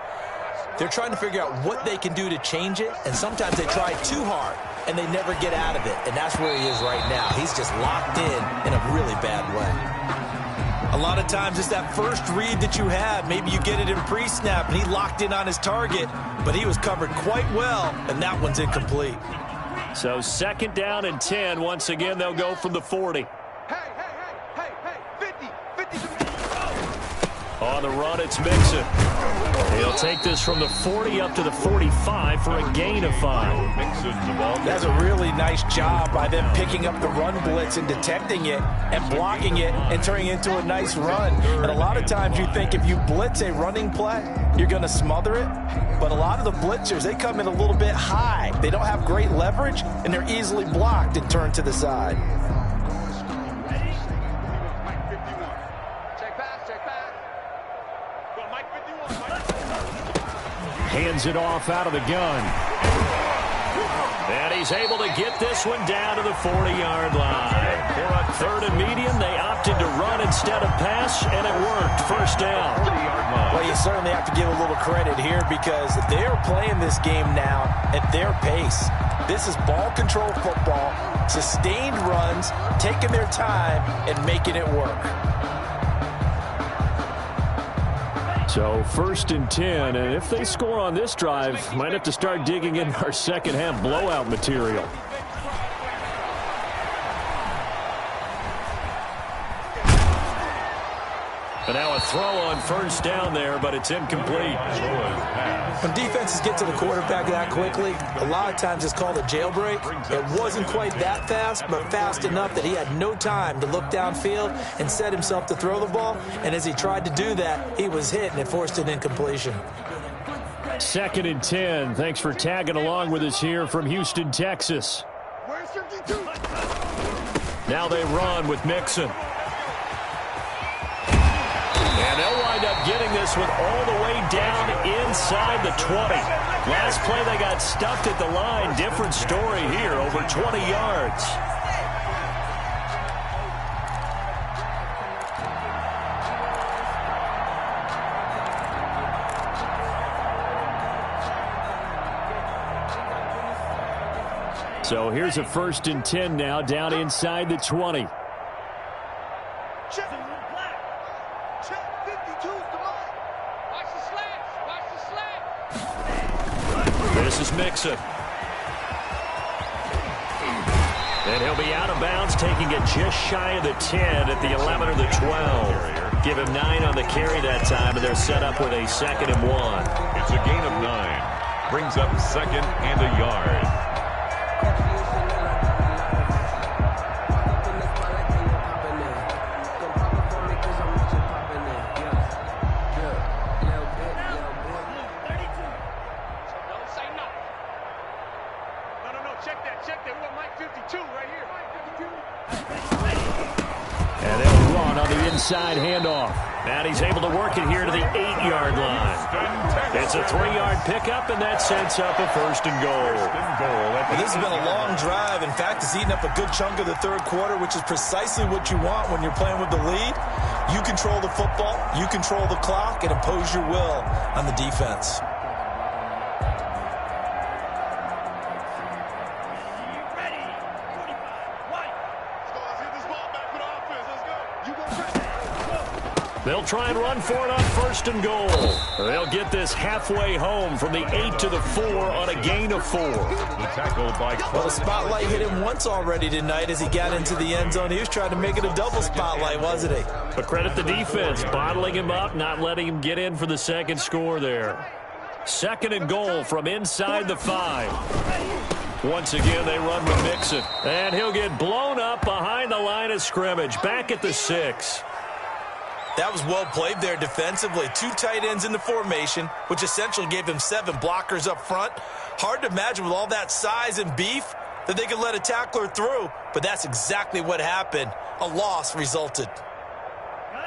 they're trying to figure out what they can do to change it, and sometimes they try too hard, and they never get out of it. And that's where he is right now. He's just locked in a really bad way. A lot of times it's that first read that you have. Maybe you get it in pre-snap, and he locked in on his target, but he was covered quite well, and that one's incomplete. So 2nd down and 10. Once again, they'll go from the 40. Hey, 50. On the run, it's Mixon. He'll take this from the 40 up to the 45 for a gain of 5. That's a really nice job by them picking up the run blitz and detecting it and blocking it and turning it into a nice run. And a lot of times you think if you blitz a running play, you're going to smother it. But a lot of the blitzers, they come in a little bit high. They don't have great leverage, and they're easily blocked and turned to the side. Hands it off out of the gun. And he's able to get this one down to the 40-yard line. For a 3rd and medium, they opted to run instead of pass, and it worked. First down. Well, you certainly have to give a little credit here because they're playing this game now at their pace. This is ball control football, sustained runs, taking their time, and making it work. So 1st and 10, and if they score on this drive, might have to start digging in our second half blowout material. And now a throw on first down there, but it's incomplete. When defenses get to the quarterback that quickly, a lot of times it's called a jailbreak. It wasn't quite that fast, but fast enough that he had no time to look downfield and set himself to throw the ball. And as he tried to do that, he was hit, and it forced an incompletion. 2nd and 10. Thanks for tagging along with us here from Houston, Texas. Now they run with Mixon. And they'll wind up getting this one all the way down inside the 20. Last play they got stuffed at the line. Different story here, over 20 yards. So here's a 1st and 10 now, down inside the 20. This is Mixon. And he'll be out of bounds, taking it just shy of the 10 at the 11 or the 12. Give him 9 on the carry that time, and they're set up with a 2nd and 1. It's a gain of 9. Brings up 2nd and a yard. Inside handoff. And he's able to work it here to the 8-yard line. It's a 3-yard pickup, and that sets up a 1st and goal. Well, this has been a long drive. In fact, it's eaten up a good chunk of the 3rd quarter, which is precisely what you want when you're playing with the lead. You control the football, you control the clock, and impose your will on the defense. Let's get this ball back for the offense. Let's go. You go. They'll try and run for it on 1st and goal. They'll get this halfway home from the 8 to the 4 on a gain of 4. Well, the spotlight hit him once already tonight as he got into the end zone. He was trying to make it a double spotlight, wasn't he? But credit the defense, bottling him up, not letting him get in for the second score there. 2nd and goal from inside the 5. Once again, they run with Mixon. And he'll get blown up behind the line of scrimmage, back at the 6. That was well played there defensively. 2 tight ends in the formation, which essentially gave him 7 blockers up front. Hard to imagine with all that size and beef that they could let a tackler through, but that's exactly what happened. A loss resulted.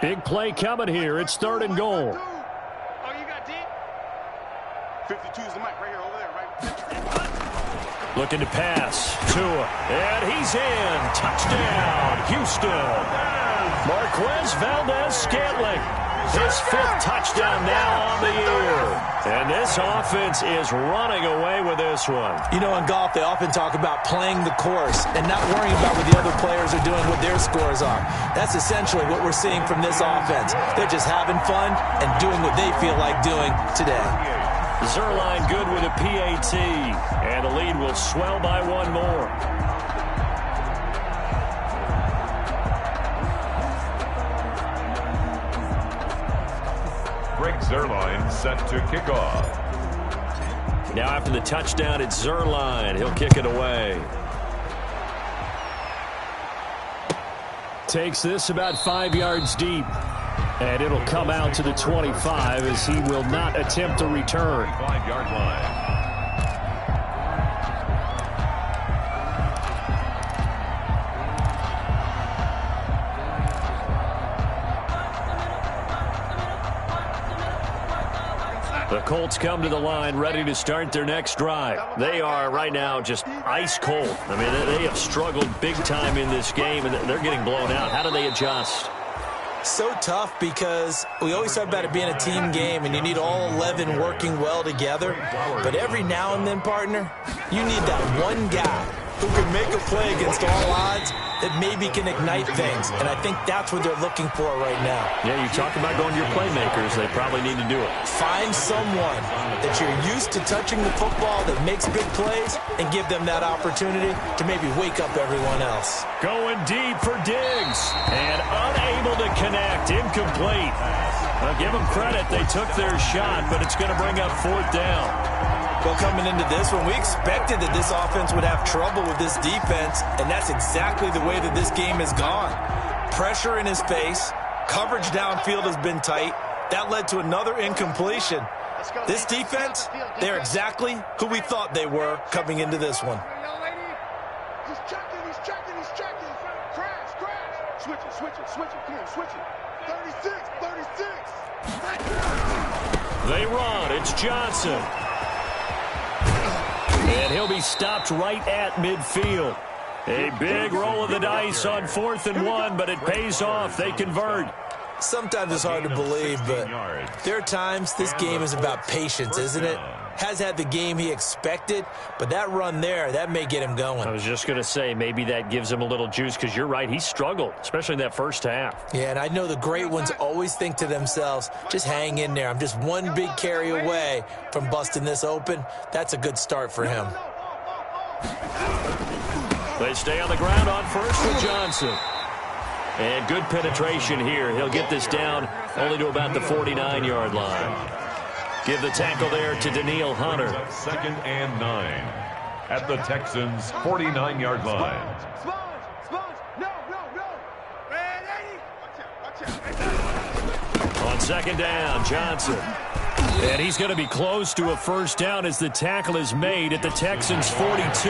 Big play coming here. It's 3rd and goal. Oh, you got deep? 52 is the mic right here, over there, right? Looking to pass. Tua. And he's in. Touchdown, Houston. Marquez Valdez-Scantling. His 5th touchdown now on the year. And this offense is running away with this one. You know, in golf, they often talk about playing the course and not worrying about what the other players are doing, what their scores are. That's essentially what we're seeing from this offense. They're just having fun and doing what they feel like doing today. Zerline good with a PAT. And the lead will swell by 1 more. Zerline set to kick off. Now after the touchdown, it's Zerline. He'll kick it away. Takes this about 5 yards deep. And it'll come out to the 25 as he will not attempt a return. 5-yard line. The Colts come to the line ready to start their next drive. They are right now just ice cold. I mean, they have struggled big time in this game, and they're getting blown out. How do they adjust? So tough because we always talk about it being a team game, and you need all 11 working well together. But every now and then, partner, you need that one guy who can make a play against all odds that maybe can ignite things. And I think that's what they're looking for right now. Yeah, you talk about going to your playmakers. They probably need to do it. Find someone that you're used to touching the football that makes big plays and give them that opportunity to maybe wake up everyone else. Going deep for Diggs. And unable to connect. Incomplete. I'll give them credit. They took their shot, but it's going to bring up 4th down. Well, coming into this one, we expected that this offense would have trouble with this defense, and that's exactly the way that this game has gone. Pressure in his face, coverage downfield has been tight. That led to another incompletion. This defense, they're exactly who we thought they were coming into this one. He's checking. Crash. Switch it. Come on, switch it. 36. They run. It's Johnson. And he'll be stopped right at midfield. A big roll of the dice on 4th and 1, but it pays off. They convert. Sometimes it's hard to believe, but there are times this game is about patience, isn't it? Has had the game he expected, but that run there, that may get him going. I was just going to say, maybe that gives him a little juice, because you're right, he struggled, especially in that first half. Yeah, and I know the great ones always think to themselves, just hang in there. I'm just one big carry away from busting this open. That's a good start for him. They stay on the ground on 1st with Johnson. And good penetration here. He'll get this down only to about the 49-yard line. Give the tackle there to Daniil Hunter. 2nd and 9 at the Texans' 49-yard line. No. On 2nd down, Johnson. And he's going to be close to a 1st down as the tackle is made at the Texans' 42.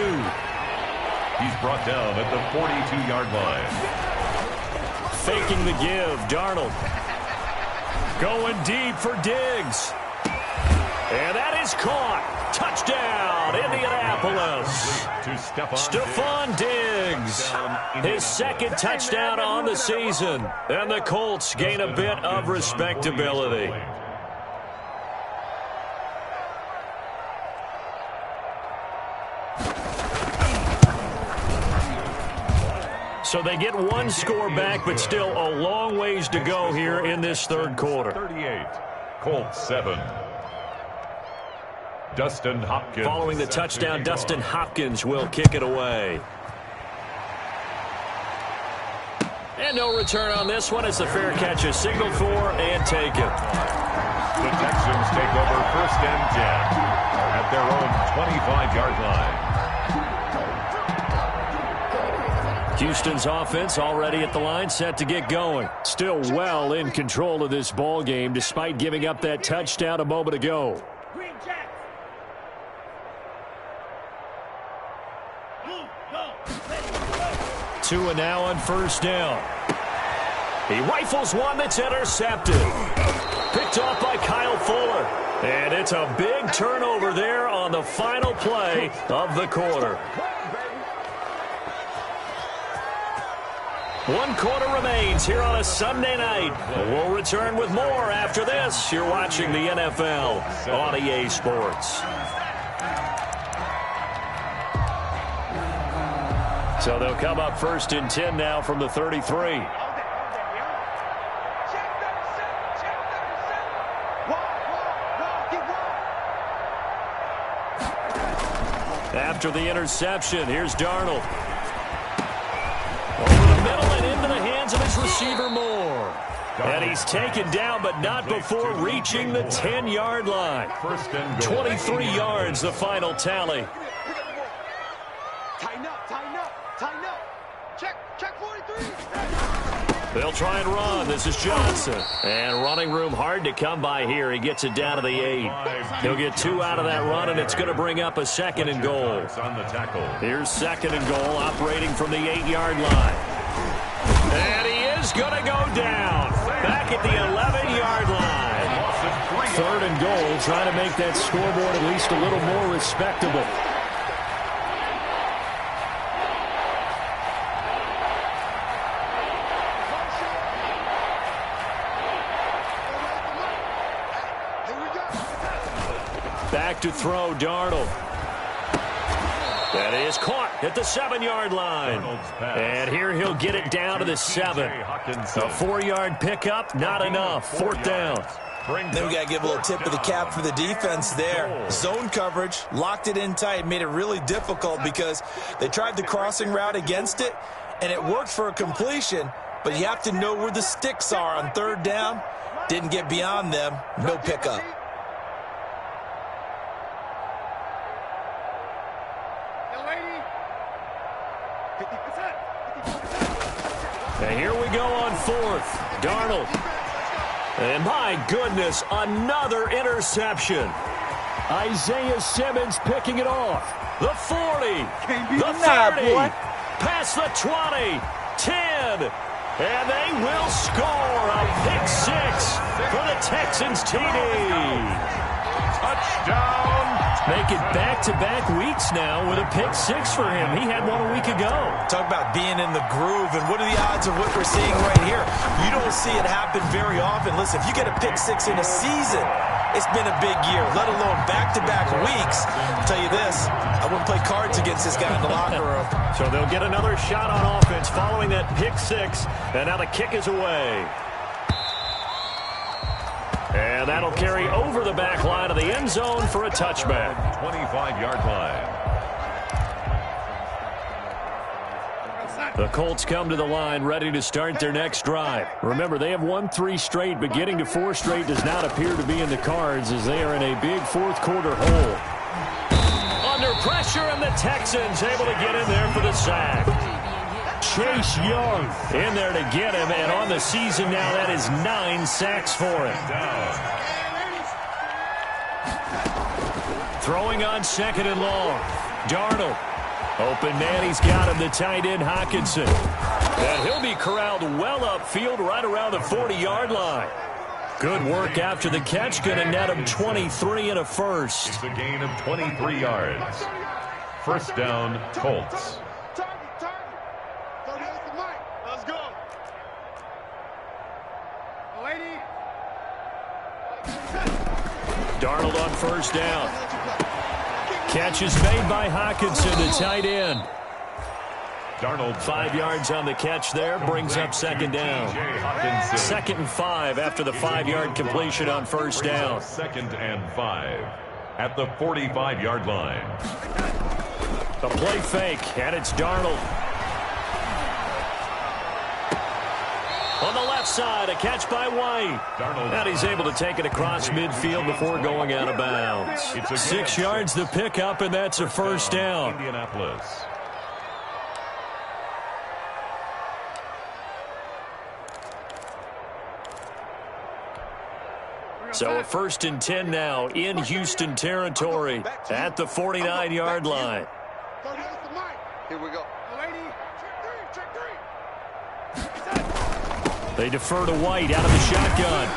He's brought down at the 42-yard line. Faking the give, Darnold. Going deep for Diggs. And that is caught. Touchdown, Indianapolis. Stephon Diggs. His 2nd touchdown on the season. And the Colts gain a bit of respectability. So they get one score back, but still a long ways to go here in this third quarter. 38, Colts 7. Dustin Hopkins. Following the touchdown, Dustin Hopkins will kick it away. And no return on this one as the fair catch is signaled for and taken. The Texans take over 1st and 10 at their own 25-yard line. Houston's offense already at the line, set to get going. Still well in control of this ball game despite giving up that touchdown a moment ago. Tua now on 1st down. He rifles one that's intercepted. Picked off by Kyle Fuller. And it's a big turnover there on the final play of the quarter. 1 quarter remains here on a Sunday night. We'll return with more after this. You're watching the NFL on EA Sports. So they'll come up 1st and 10 now from the 33. After the interception, here's Darnold. Over the middle and into the hands of his receiver Moore. And he's taken down, but not before reaching the 10-yard line. 23 yards, the final tally. They'll try and run. This is Johnson. And running room hard to come by here. He gets it down to the 8. He'll get 2 out of that run, and it's going to bring up a 2nd and goal. Here's 2nd and goal, operating from the 8-yard line. And he is going to go down. Back at the 11-yard line. 3rd and goal, trying to make that scoreboard at least a little more respectable. Back to throw, Darnold. That is caught at the 7-yard line. And here he'll get it down to the 7. A 4-yard pickup, not enough. 4th down. Then we got to give a little tip of the cap for the defense there. Zone coverage, locked it in tight, made it really difficult because they tried the crossing route against it, and it worked for a completion, but you have to know where the sticks are on 3rd down. Didn't get beyond them, no pickup. And here we go on 4th. Darnold. And my goodness, another interception. Isaiah Simmons picking it off. The 40. The 30. Past the 20. 10. And they will score a pick 6 for the Texans TD. Touchdown. Make it back-to-back weeks now with a pick 6 for him. He had one a week ago. Talk about being in the groove, and what are the odds of what we're seeing right here? You don't see it happen very often. Listen, if you get a pick 6 in a season, it's been a big year, let alone back-to-back weeks. I'll tell you this, I wouldn't play cards against this guy in the locker room. So they'll get another shot on offense following that pick 6, and now the kick is away. And that'll carry over the back line of the end zone for a touchback. 25-yard line. The Colts come to the line ready to start their next drive. Remember, they have won 3 straight, but getting to 4 straight does not appear to be in the cards as they are in a big 4th quarter hole. Under pressure, and the Texans able to get in there for the sack. Chase Young in there to get him, and on the season now, that is 9 sacks for him. Throwing on 2nd and long. Darnold. Open man, he's got him, the tight end Hockenson. And he'll be corralled well upfield right around the 40-yard line. Good work after the catch, going to net him 23 and a first. It's a gain of 23 yards. 1st down, Colts. Darnold on 1st down. Catch is made by Hockenson, the tight end. Darnold. 5 yards on the catch there, brings up second down. 2nd and 5 after the 5-yard completion on first down. 2nd and 5 at the 45-yard line. A play fake, and it's Darnold. On the left side, a catch by White. And he's able to take it across midfield before going out of bounds. 6 yards the pickup, and that's a first down. Indianapolis. So a 1st and 10 now in Houston territory at the 49-yard line. Here we go. They defer to White out of the shotgun.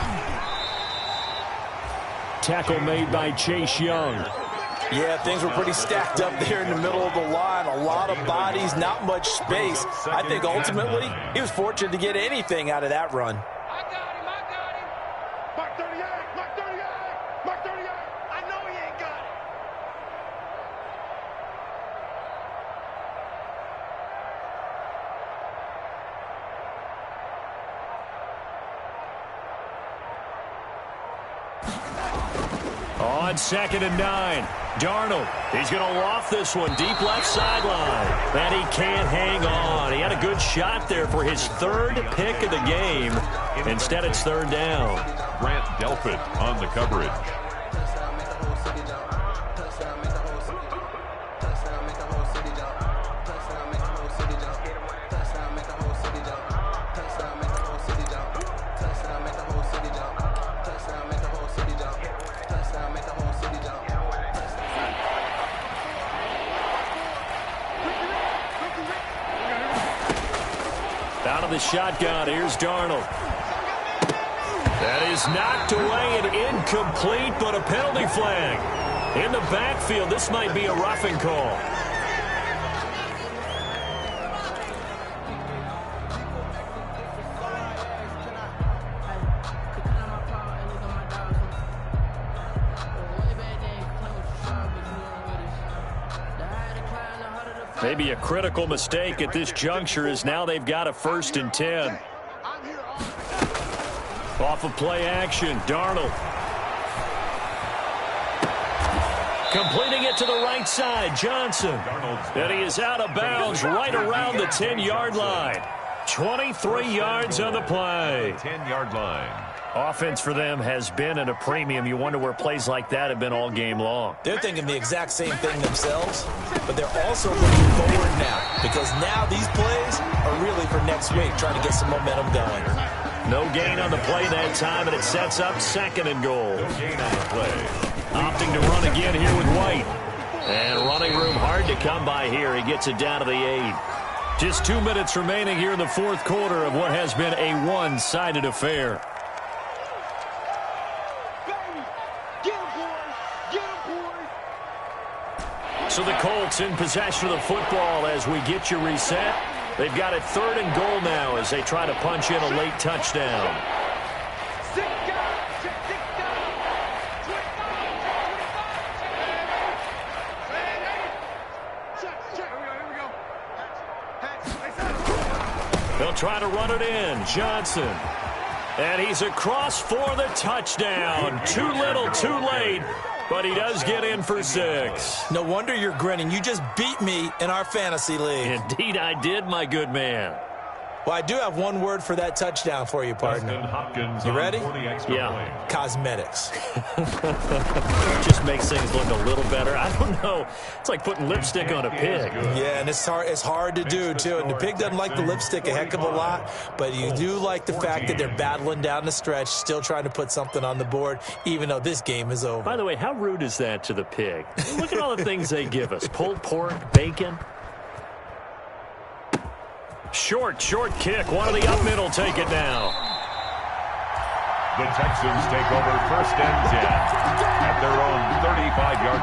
Tackle made by Chase Young. Yeah, things were pretty stacked up there in the middle of the line. A lot of bodies, not much space. I think ultimately he was fortunate to get anything out of that run. I got him. Mark 38. Mark 38. Mark 38. I know he ain't got it. On 2nd and 9, Darnold. He's going to loft this one deep left sideline. And he can't hang on. He had a good shot there for his 3rd pick of the game. Instead, it's 3rd down. Grant Delpit on the coverage. Out of the shotgun, here's Darnold. That is knocked away and incomplete, but a penalty flag. In the backfield, this might be a roughing call. Maybe a critical mistake at this juncture as now they've got a 1st and 10. Off of play action, Darnold. Completing it to the right side, Johnson. And he is out of bounds right around the 10-yard line. 23 yards on the play. 10-yard line. Offense for them has been at a premium. You wonder where plays like that have been all game long. They're thinking the exact same thing themselves, but they're also looking forward now because now these plays are really for next week, trying to get some momentum going. No gain on the play that time, and it sets up 2nd and goal. No gain on the play. Opting to run again here with White. And running room hard to come by here. He gets it down to the 8. Just 2 minutes remaining here in the 4th quarter of what has been a one-sided affair. So the Colts in possession of the football as we get you reset. They've got it 3rd and goal now as they try to punch in a late touchdown. They'll try to run it in. Johnson. And he's across for the touchdown. Too little, too late. But he does get in for 6. No wonder you're grinning. You just beat me in our fantasy league. Indeed I did, my good man. Well, I do have one word for that touchdown for you, partner. You ready? Yeah. Cosmetics. Just makes things look a little better. I don't know. It's like putting lipstick on a pig. Yeah, and it's hard to do, too. And the pig doesn't like the lipstick a heck of a lot, but you do like the fact that they're battling down the stretch, still trying to put something on the board, even though this game is over. By the way, how rude is that to the pig? Look at all the things they give us. Pulled pork, bacon. Short kick. One of the up middle take it now. The Texans take over 1st and 10 at their own 35-yard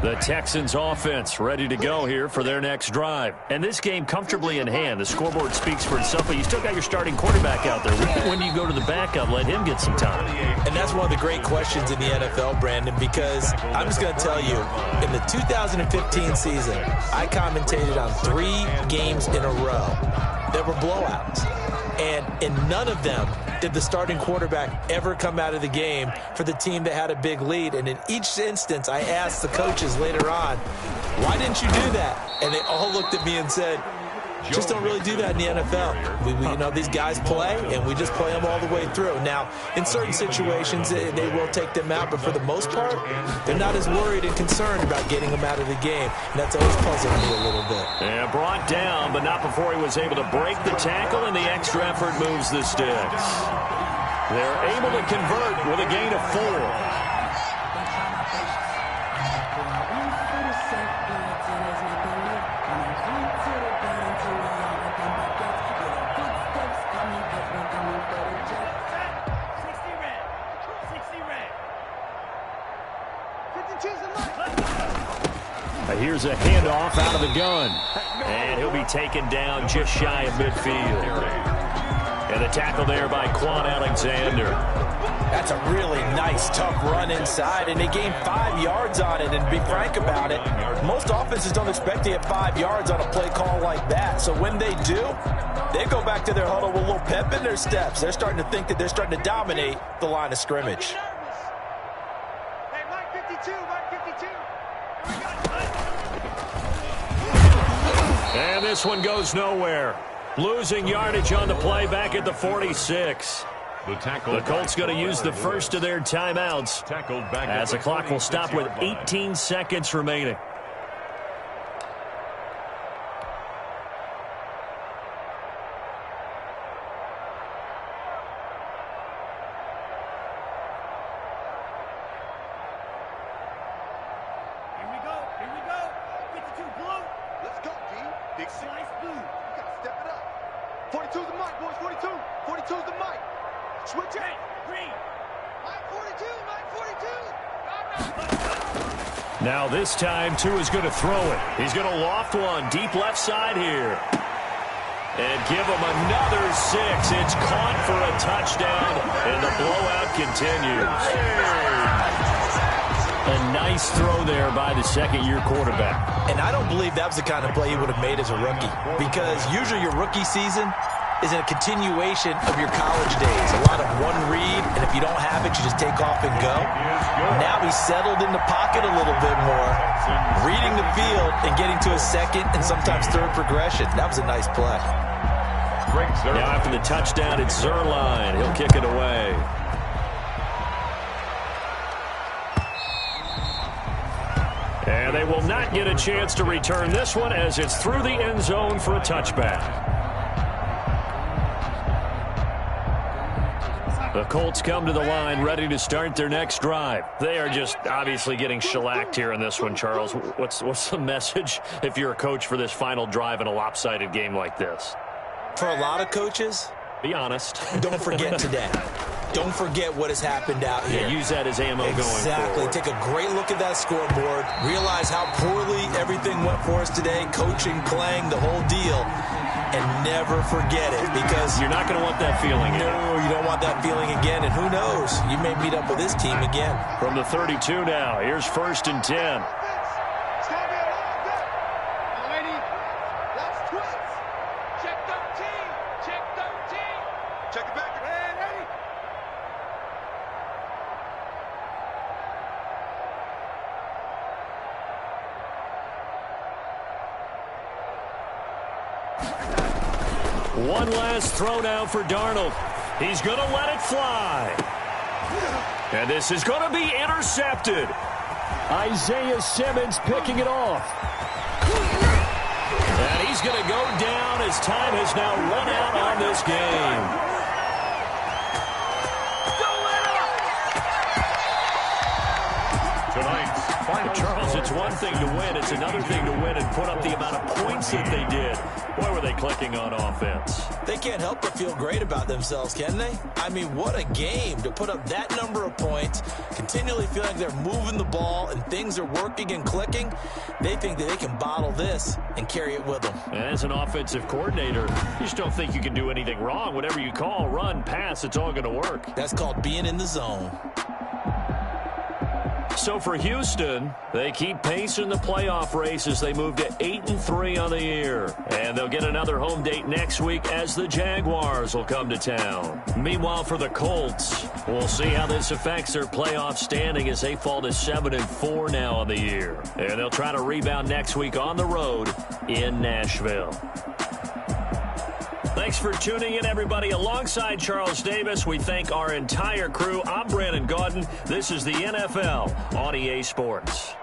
line. The Texans offense ready to go here for their next drive. And this game comfortably in hand. The scoreboard speaks for itself, but you still got your starting quarterback out there. When you go to the backup, let him get some time. And that's one of the great questions in the NFL, Brandon, because I'm just going to tell you, in the 2015 season, I commentated on 3 games in a row that were blowouts. And in none of them did the starting quarterback ever come out of the game for the team that had a big lead. And in each instance, I asked the coaches later on, why didn't you do that? And they all looked at me and said, just don't really do that in the NFL. These guys play, and we just play them all the way through. Now, in certain situations, they will take them out, but for the most part, they're not as worried and concerned about getting them out of the game. And that's always puzzled me a little bit. Yeah, brought down, but not before he was able to break the tackle, and the extra effort moves the sticks. They're able to convert with a gain of 4. Here's a handoff out of the gun. And he'll be taken down just shy of midfield. And the tackle there by Quan Alexander. That's a really nice, tough run inside, and they gained 5 yards on it. And to be frank about it, most offenses don't expect to get 5 yards on a play call like that. So when they do, they go back to their huddle with a little pep in their steps. They're starting to think that they're starting to dominate the line of scrimmage. Hey, Mike 52, Mike 52. And this one goes nowhere. Losing yardage on the play back at the 46. The Colts going to use the first of their timeouts as the clock will stop with 18 seconds remaining. Now this time, Tua is going to throw it. He's going to loft one deep left side here. And give him another 6. It's caught for a touchdown, and the blowout continues. A nice throw there by the second-year quarterback. And I don't believe that was the kind of play he would have made as a rookie, because usually your rookie season is a continuation of your college days. A lot of one read, and if you don't have it, you just take off and go. Now he's settled in the pocket a little bit more, reading the field and getting to a second and sometimes third progression. That was a nice play. Now after the touchdown, it's Zerline. He'll kick it away. And they will not get a chance to return this one as it's through the end zone for a touchback. The Colts come to the line ready to start their next drive. They are just obviously getting shellacked here in this one, Charles. What's the message if you're a coach for this final drive in a lopsided game like this? For a lot of coaches, be honest. Don't forget today. Don't forget what has happened out here. Yeah, use that as ammo going forward. Exactly. Take a great look at that scoreboard. Realize how poorly everything went for us today. Coaching, playing, the whole deal. And never forget it, because you're not going to want that feeling again. No, you don't want that feeling again. And who knows? You may meet up with this team again. From the 32 now, here's 1st and 10. One last throw now for Darnold. He's going to let it fly. And this is going to be intercepted. Isaiah Simmons picking it off. And he's going to go down as time has now run out on this game. Charles, It's one thing to win. It's another thing to win and put up the amount of points that they did. Boy, were they clicking on offense. They can't help but feel great about themselves, can they? I mean, what a game to put up that number of points, continually feeling like they're moving the ball and things are working and clicking. They think that they can bottle this and carry it with them. And as an offensive coordinator, you just don't think you can do anything wrong. Whatever you call, run, pass, it's all going to work. That's called being in the zone. So for Houston, they keep pace in the playoff race as they move to 8-3 on the year. And they'll get another home date next week as the Jaguars will come to town. Meanwhile, for the Colts, we'll see how this affects their playoff standing as they fall to 7-4 now on the year. And they'll try to rebound next week on the road in Nashville. Thanks for tuning in, everybody. Alongside Charles Davis, we thank our entire crew. I'm Brandon Gaudin. This is the NFL on EA Sports.